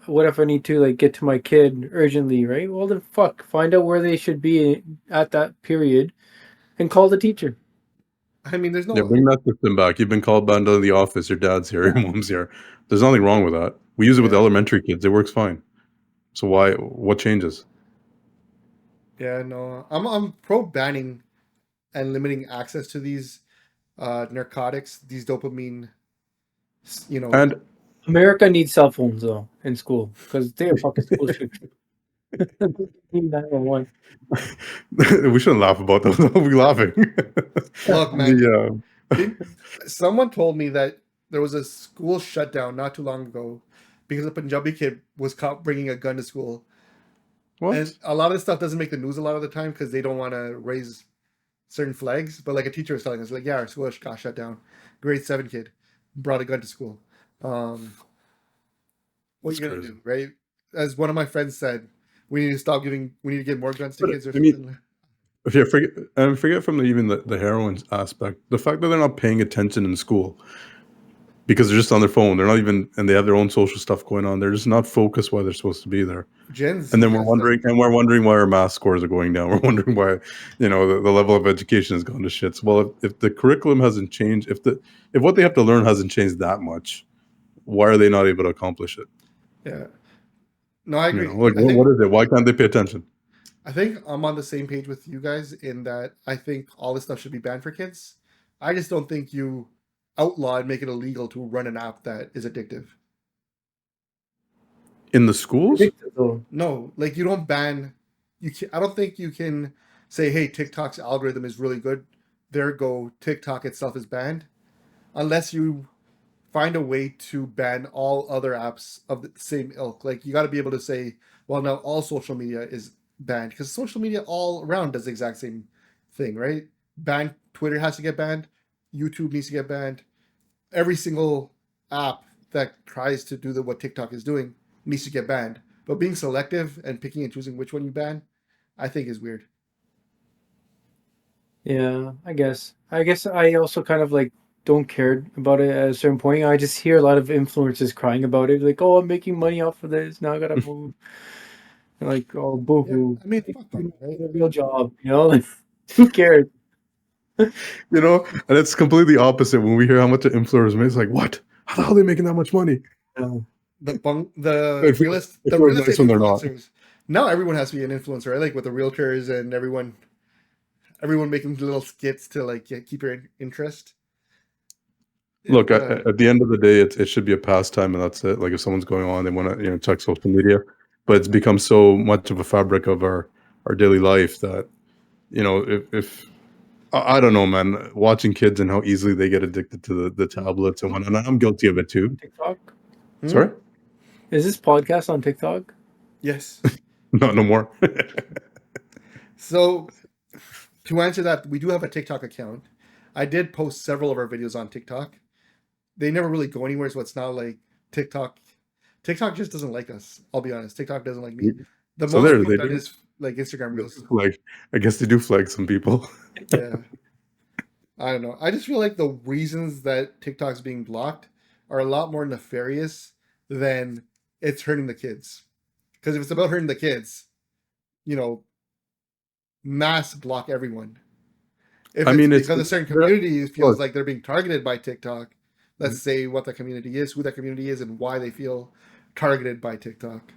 what if I need to get to my kid urgently, right? Well, then find out where they should be at that period, and call the teacher. I mean, there's no. Yeah, bring that system back. You've been called down to the office. Your dad's here. Your mom's here. There's nothing wrong with that. We use it with elementary kids. It works fine. So what changes? Yeah, no, I'm pro banning and limiting access to these narcotics, these dopamine. And America needs cell phones though in school because they are fucking school shooters. We shouldn't laugh about those. I'll be laughing. Look, man. Someone told me that there was a school shutdown not too long ago because a Punjabi kid was caught bringing a gun to school. What? And a lot of this stuff doesn't make the news a lot of the time because they don't want to raise certain flags. But a teacher was telling us, yeah, our school got shut down. Grade 7 kid brought a gun to school. What are you gonna do, right? As one of my friends said, we need to get more guns to kids or something. Forget from even the heroin aspect. The fact that they're not paying attention in school because they're just on their phone. They're not even, and they have their own social stuff going on. They're just not focused while they're supposed to be there. And then we're wondering why our math scores are going down. We're wondering why, the level of education has gone to shits. Well, if the curriculum hasn't changed, if what they have to learn hasn't changed that much, why are they not able to accomplish it? Yeah. No, I agree. What is it? Why can't they pay attention? I think I'm on the same page with you guys in that I think all this stuff should be banned for kids. I just don't think you outlaw and make it illegal to run an app that is addictive. In the schools? No, you don't ban. I don't think you can say, hey, TikTok's algorithm is really good. There go, TikTok itself is banned. Unless you find a way to ban all other apps of the same ilk. You got to be able to say, well, now all social media is banned, because social media all around does the exact same thing, right? Twitter has to get banned. YouTube needs to get banned. Every single app that tries to do what TikTok is doing needs to get banned. But being selective and picking and choosing which one you ban, I think is weird. Yeah, I guess I also kind of don't care about it at a certain point. I just hear a lot of influencers crying about it, oh, I'm making money off of this, now I gotta move. Like, oh, boo-hoo. I mean, fuck them, right? Get a real job, you know? Like, who cares? And it's completely opposite when we hear how much an influencer makes. Like, what? How the hell are they making that much money? The If real nice estate when they're not. influencers. Now everyone has to be an influencer, right? Like with the realtors and everyone making little skits to like keep your interest. Look, at the end of the day, it should be a pastime, and that's it. Like if someone's going on, they want to check social media, but it's become so much of a fabric of our daily life that if I don't know, man, watching kids and how easily they get addicted to the tablets and whatnot. And I'm guilty of it too. TikTok? Sorry, Is this podcast on TikTok? Yes. not no more. So to answer that, we do have a TikTok account. I did post several of our videos on TikTok. They never really go anywhere, so it's not like TikTok. TikTok just doesn't like us. I'll be honest. TikTok doesn't like me. The So most there, we've they done do. is like Instagram reels. Like, I guess they do flag some people. Yeah. I don't know. I just feel like the reasons that TikTok's being blocked are a lot more nefarious than it's hurting the kids. Because if it's about hurting the kids, mass block everyone. If I it's mean, because a certain community feels look. like they're being targeted by TikTok, let's say what that community is, who that community is, and why they feel targeted by TikTok.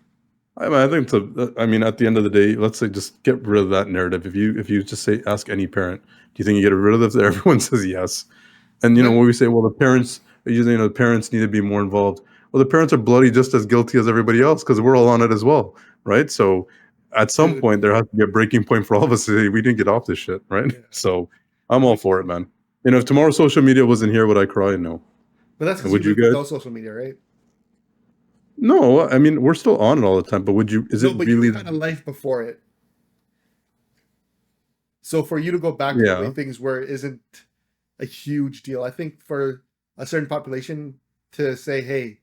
I think at the end of the day, let's say just get rid of that narrative. If you just ask any parent, do you think you get rid of this? Everyone says yes. And Yeah. when we say, well, the parents the parents need to be more involved. Well, the parents are bloody just as guilty as everybody else because we're all on it as well, right? So at some Dude. point there has to be a breaking point for all of us to say we didn't get off this shit, right? Yeah. So I'm all for it, man. If tomorrow social media wasn't here, would I cry? No. But that's because Would you you live guys? without social media, right? No, I mean we're still on it all the time. But would you? Is it But really? you had a life before it. So for you to go back to the way Yeah. things were isn't a huge deal. I think for a certain population to say, hey,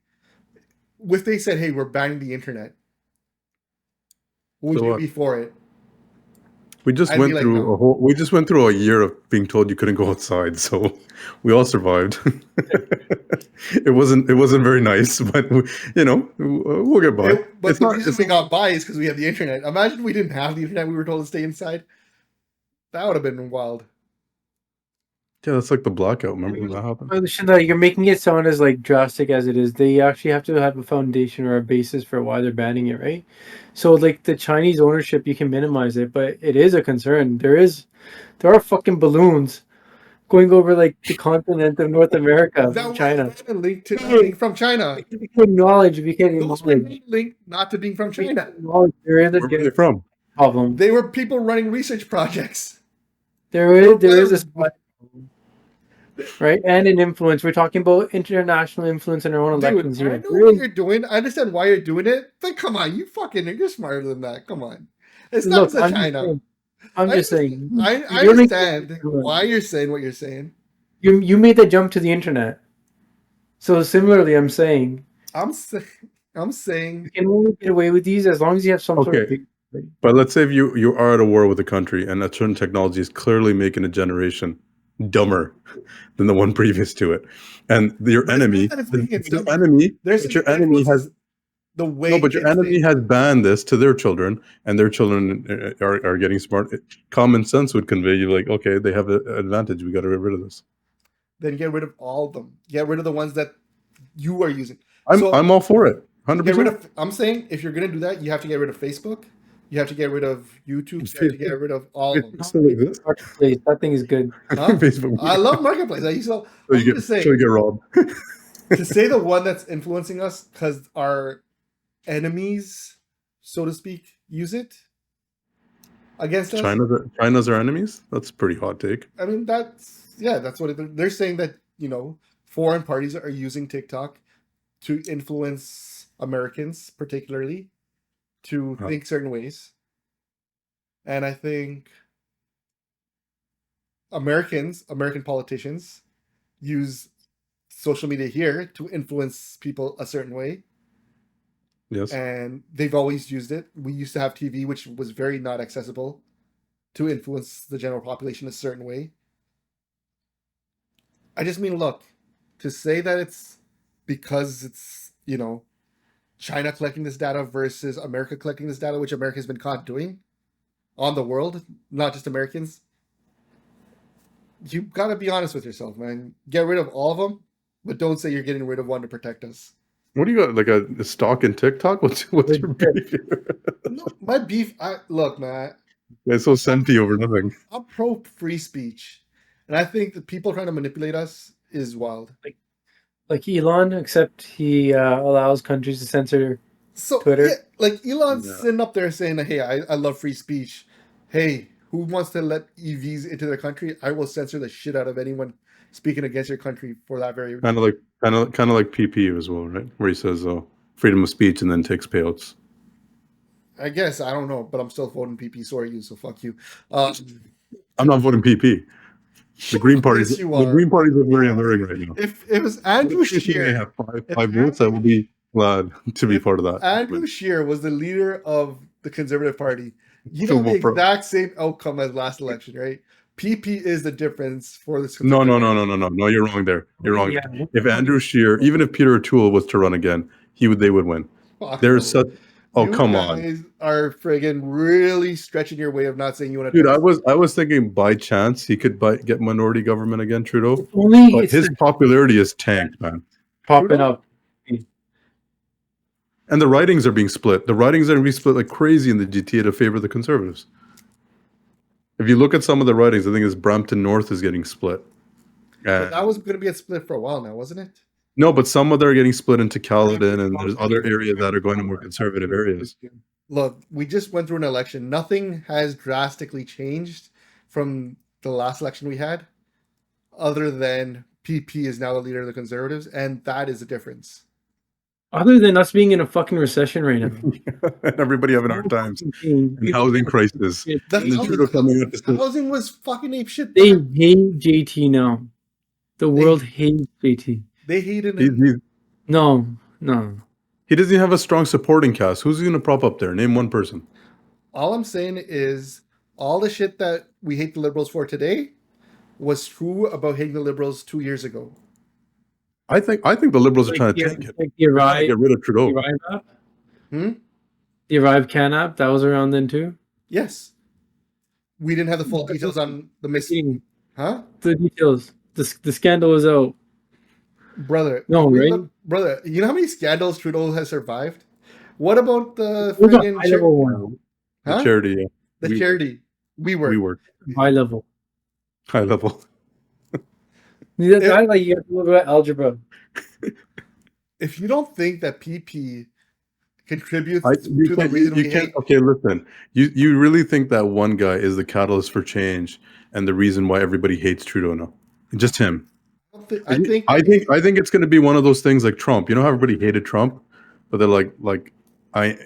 if they said, hey, we're banning the internet, would So you what? be for it? We just I'd be went like, through no. we just went through a year of being told you couldn't go outside, so we all survived. It wasn't very nice, but we'll get by. But It's the not. reason we got by is because we have the internet. Imagine we didn't have the internet. We were told to stay inside. That would have been wild. Yeah, that's like the blackout. Remember when that happened? Shanda, you're making it sound as like drastic as it is. They actually have to have a foundation or a basis for why they're banning it, right? So like the Chinese ownership, you can minimize it, but it is a concern. There are fucking balloons going over like the continent of North America That from was China. not a link to being from China. We can acknowledge, Those were linked not to being from China. there is a Where were they from? problem. They were people running research projects. There is a spot, right? And an influence. We're talking about international influence in our own elections Dude, I here. know what you're doing. I understand why you're doing it. But come on, you're smarter than that. Come on. It's not Look, China. I'm just saying. I You're making- understand why you're saying what you're saying. You made that jump to the internet. So similarly, I'm saying I'm saying you can only get away with these as long as you have some sort of Okay. But let's say if you are at a war with a country and a certain technology is clearly making a generation dumber than the one previous to it, and your But it's enemy, not that it's making it your dumber. enemy, there's but your enemy has the way. no, but your kids enemy think. has banned this to their children, and their children are getting smart. Common sense would convey you like, okay, they have an advantage. We got to get rid of this. Then get rid of all of them. Get rid of the ones that you are using. I'm all for it. 100%. I'm saying if you're gonna do that, you have to get rid of Facebook. You have to get rid of YouTube. You have to get rid of all of them. Marketplace. That thing is good. Huh? Facebook. I love Marketplace. I used to. So I'm you just get saying robbed. to say the one that's influencing us because our enemies, so to speak, use it against us. China's our enemies. That's a pretty hot take. I mean, that's what they're saying, that foreign parties are using TikTok to influence Americans, particularly, to think certain ways. And I think American politicians use social media here to influence people a certain way. Yes. And they've always used it. We used to have TV, which was very not accessible, to influence the general population a certain way. I just mean, look, to say that it's because it's, China collecting this data versus America collecting this data, which America has been caught doing on the world, not just Americans. You got to be honest with yourself, man. Get rid of all of them, but don't say you're getting rid of one to protect us. What do you got? Like a stock in TikTok? What's your beef? No, my beef. Look, man. It's so senti over nothing. I'm pro free speech, and I think the people trying to manipulate us is wild. Like Elon, except he allows countries to censor Twitter. Yeah, like Elon's sitting up there saying, "Hey, I love free speech. Hey, who wants to let EVs into their country? I will censor the shit out of anyone speaking against your country for that very reason." Kind of like PP as well, right? Where he says, "Oh, freedom of speech," and then takes payouts. I guess I don't know, but I'm still voting PP. So are you? So fuck you. I'm not voting PP. The Green Party. Yes, The Green Party is very alluring right now. If it was Andrew If they Scheer, have five votes, I will be glad to be part of that. Andrew Scheer was the leader of the Conservative Party. You know So the we'll pro- exact same outcome as last election, right? PP is the difference for this. No, you're wrong there. You're wrong. Yeah. If Andrew Scheer, even if Peter O'Toole was to run again, they would win. Fuck There's no. such. Oh, You come on, guys are friggin' really stretching your way of not saying you want to. dude. I was thinking by chance he could get minority government again, Trudeau. Only But it's his popularity is tanked, man. popping up. And the ridings are being split. The ridings are being split like crazy in the GTA to favor the Conservatives. If you look at some of the ridings, I think it's Brampton North is getting split. But that was going to be a split for a while now, wasn't it? No, but some of them are getting split into Caledon, and there's other areas that are going to more conservative areas. Look, we just went through an election. Nothing has drastically changed from the last election we had, other than PP is now the leader of the Conservatives, and that is the difference. Other than us being in a fucking recession right now. And everybody having hard times. And housing crisis. The And then Trudeau coming up to say, housing was fucking ape shit. They hate JT now. The world hates JT. They hated he's- him. he's- No. he doesn't even have a strong supporting cast. Who's he going to prop up there? Name one person. All I'm saying is all the shit that we hate the Liberals for today was true about hating the Liberals 2 years ago. I think the Liberals are trying to tank it. Like the Arrive, Get rid of Trudeau. the Arrive app? Hmm? The Arrive Can app, that was around then too? Yes. We didn't have the full details on the missing. Huh? The details. The scandal was out. Brother. No, right? Brother, you know how many scandals Trudeau has survived? What about the It was a friggin' high level one. The Huh? charity. Yeah. The charity? We were. We were High level. high level. That, like you have to look at algebra. If you don't think that PP contributes You to the reason we hate, okay, listen. You really think that one guy is the catalyst for change and the reason why everybody hates Trudeau now? Just him. I think I think it's going to be one of those things like Trump. You know how everybody hated Trump, but they're like I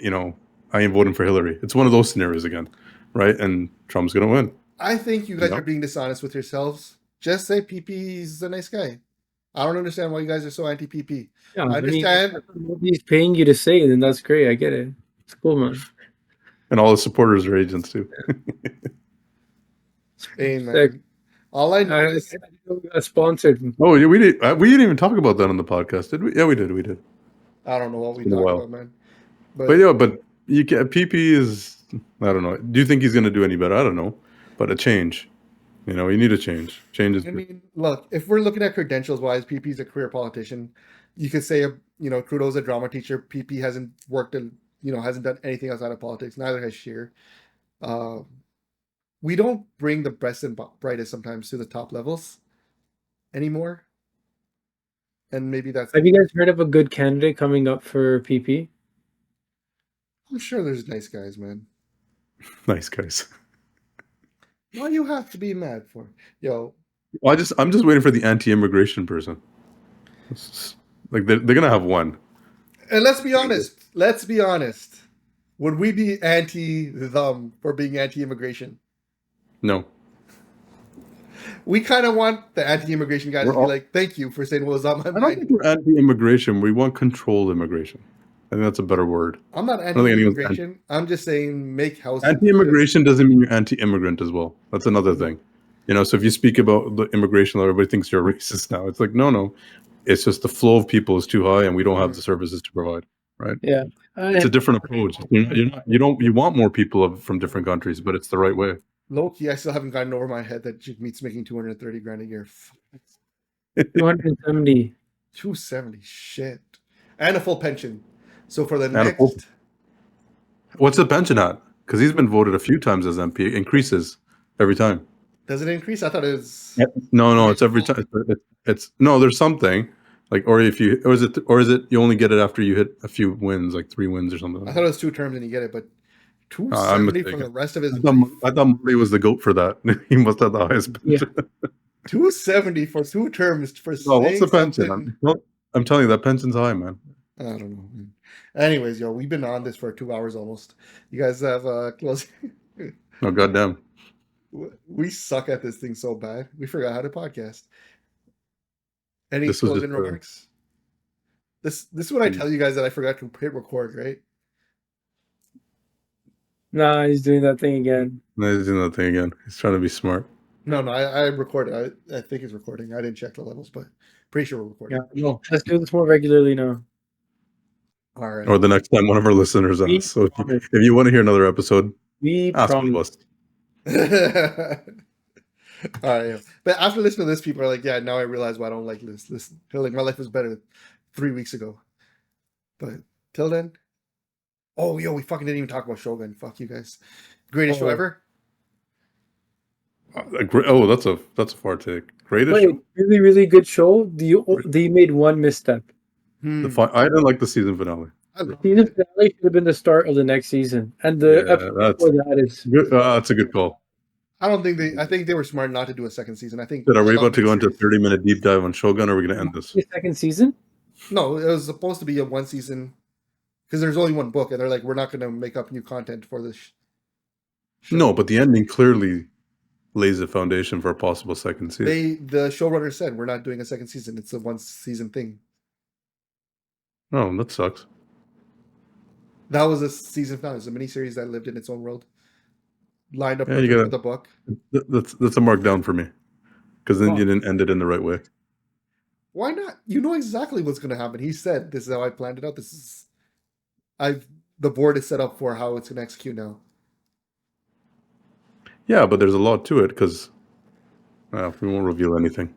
ain't voting for Hillary. It's one of those scenarios again, right? And Trump's going to win. I think you guys Yeah. are being dishonest with yourselves. Just say PP is a nice guy. I don't understand why you guys are so anti-PP. Yeah, I understand. If he's paying you to say it, then that's great. I get it. It's cool, man. And all the supporters are agents too. Hey, man. Sick. All I know is Sponsored. Oh, yeah, we didn't even talk about that on the podcast, did we? Yeah, we did. I don't know what we Been a talk while. about, man. But you can PP is, I don't know. Do you think he's going to do any better? I don't know. But a change. You need a change. Change is I mean, look, if we're looking at credentials wise, PP is a career politician. You could say, Trudeau's a drama teacher. PP hasn't worked in, hasn't done anything outside of politics. Neither has Scheer. We don't bring the best and brightest sometimes to the top levels anymore. And maybe that's. Have you guys heard of a good candidate coming up for PP? I'm sure there's nice guys, man. nice, guys. Why you have to be mad for? Yo, Well, I'm just waiting for the anti-immigration person. Like they're gonna have one. and let's be honest. Would we be anti them for being anti-immigration? No. We kind of want the anti-immigration guys We're to be all- like, "Thank you for saying what was on my I don't mind." think we're anti-immigration. We want controlled immigration. I think that's a better word. I'm not don't think anyone's anti-immigration. I'm just saying make housing. Anti-immigration doesn't mean you're anti-immigrant as well. That's another thing. So if you speak about the immigration law, everybody thinks you're a racist now. It's like, no. It's just the flow of people is too high and we don't have the services to provide. right? Yeah. It's a different approach. You want more people from different countries, but it's the right way. Low key, I still haven't gotten over my head that Jigmeat's making 230 grand a year. 270. 270, shit, and a full pension. So for the And a full- next, What's the pension at? Because he's been voted a few times as MP. It increases every time. does it increase? I thought it was. No, it's every time. It's no. There's something like, or if you, or is it you only get it after you hit a few wins, like 3 wins or something. I thought it was 2 terms and you get it, but I'm 270 for mistaken. the rest of his I thought Murray was the GOAT for that. He must have the highest pension. 270 for 2 terms for Oh, what's the saying pension? something. I'm telling you, that pension's high, man. I don't know. Man. Anyways, yo, we've been on this for 2 hours almost. You guys have closing. No, goddamn. We suck at this thing so bad. We forgot how to podcast. Any This was closing just, remarks? This is what I tell you guys that I forgot to hit record, right? Nah, he's doing that thing again. No, he's doing that thing again. He's trying to be smart. No, I recorded. I think it's recording. I didn't check the levels, but pretty sure we're recording. Yeah, no, let's do this more regularly now. All right. Or the next time one of our listeners We asks. So promise. if you want to hear another episode, We ask one of promise. us. All right. Yeah. But after listening to this, people are like, yeah, now I realize why I don't like this. Listen, they're like, my life was better 3 weeks ago. But till then, oh, yo, we fucking didn't even talk about Shogun. Fuck you guys. Greatest show Oh. ever. Oh, that's a far take. Greatest Wait, show? really, really good show. They made one misstep. I didn't like the season finale. I love Season it. finale should have been the start of the next season, and the Yeah, episode that's before that is good. That's a good call. I don't think I think they were smart not to do a second season. I think. But are we I love about to go into a miniseries. 30-minute deep dive on Shogun, or are we going to end this? the second season. No, it was supposed to be a 1 season because there's only one book, and they're like, we're not going to make up new content for this. Show. No, but the ending clearly lays the foundation for a possible second season. The showrunner said we're not doing a second season. It's a 1 season thing. Oh, that sucks. That was a season finale. It's a miniseries that lived in its own world, lined up Yeah, you with the book. That's a mark down for me, because then Oh. you didn't end it in the right way. Why not? You know exactly what's going to happen. He said, "This is how I planned it out. This is, the board is set up for how it's going to execute now." Yeah, but there's a lot to it because we won't reveal anything.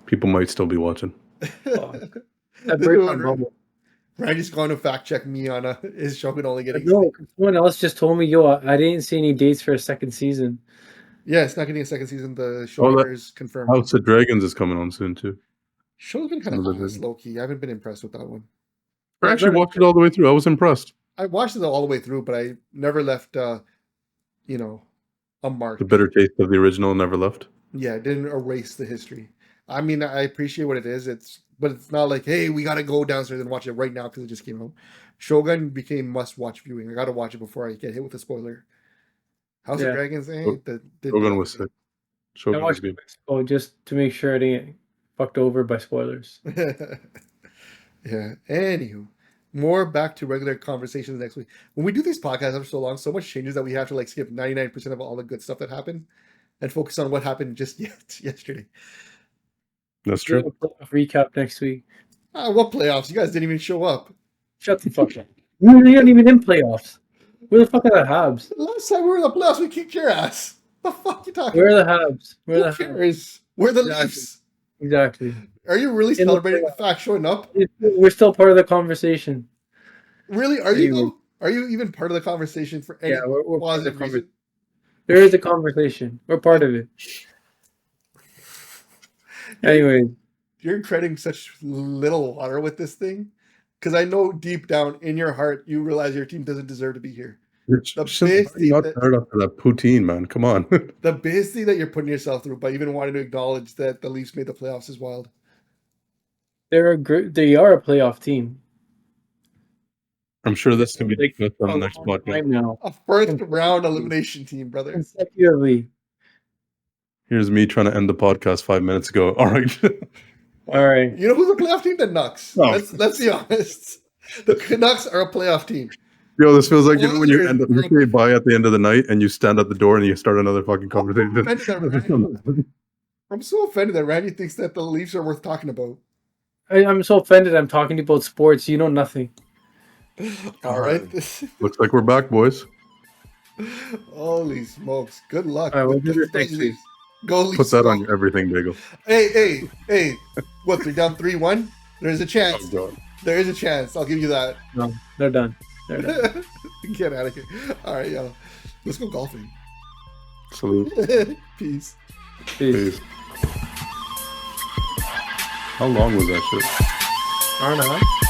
People might still be watching. That This breaks is my what bubble. Randy's going to fact check me on is Shogun only getting. No, someone else just told me, yo, I didn't see any dates for a second season. Yeah, it's not getting a second season. The showrunner is confirmed. House of Dragons is coming on soon too. Show's been kind Another of thing. low key. I haven't been impressed with that one. I actually watched it all the way through. I was impressed. I watched it all the way through, but I never left, a mark. The bitter taste of the original never left. Yeah, it didn't erase the history. I mean, I appreciate what it is. But it's not like, hey, we got to go downstairs and watch it right now because it just came out. Shogun became must-watch viewing. I got to watch it before I get hit with a spoiler. House Yeah. of Dragons, Shogun was sick. I Shogun was watched good. Mexico just to make sure I didn't get fucked over by spoilers. Yeah. Anywho, more back to regular conversations next week. When we do these podcasts after so long, so much changes that we have to like skip 99% of all the good stuff that happened and focus on what happened just yesterday. That's We'll true. do a playoff recap next week. What playoffs? You guys didn't even show up. Shut the fuck up. We're not even in playoffs. Where the fuck are the Habs? Last time we were in the playoffs, we kicked your ass. The fuck you talking Where are the Habs? Where Who are the Habs? cares? We're the Exactly. Leafs. Exactly. Are you really In the celebrating the playoffs. fact showing up? We're still part of the conversation. Really? Are you? Anyway. Though? Are you even part of the conversation for any Yeah, we're part of the positive reason? There is a conversation. We're part of it. Anyway, You're treading such little water with this thing, because I know deep down in your heart you realize your team doesn't deserve to be here. The Just biggest thing not that- tired after that poutine, man. Come on. The biggest thing that you're putting yourself through by even wanting to acknowledge that the Leafs made the playoffs is wild. they are a playoff team. I'm sure this can be Like, discussed on a the next long podcast. time now, A first round elimination team, brother. consecutively. Here's me trying to end the podcast 5 minutes ago. All right. All right. You know who's a playoff team? The Canucks. Oh. Let's be honest. The Canucks are a playoff team. Yo, this feels like, you know, when you Oilers end up are- you say bye at the end of the night and you stand at the door and you start another fucking conversation. offended that Randy- I'm so offended that Randy thinks that the Leafs are worth talking about. I'm so offended. I'm talking about sports. You know nothing. All right. Looks like we're back, boys. Holy smokes! Good luck. All right, we'll do this Go next week. Leafs. Go Leafs. Put that on go. your everything bagel. Hey! What? They're down 3-1. There's a chance. Oh, God. There is a chance. I'll give you that. No, they're done. They're done. Get out of here. All right, yo. Let's go golfing. Salute. Peace. Peace. Peace. How long was that shit? Hour and a half.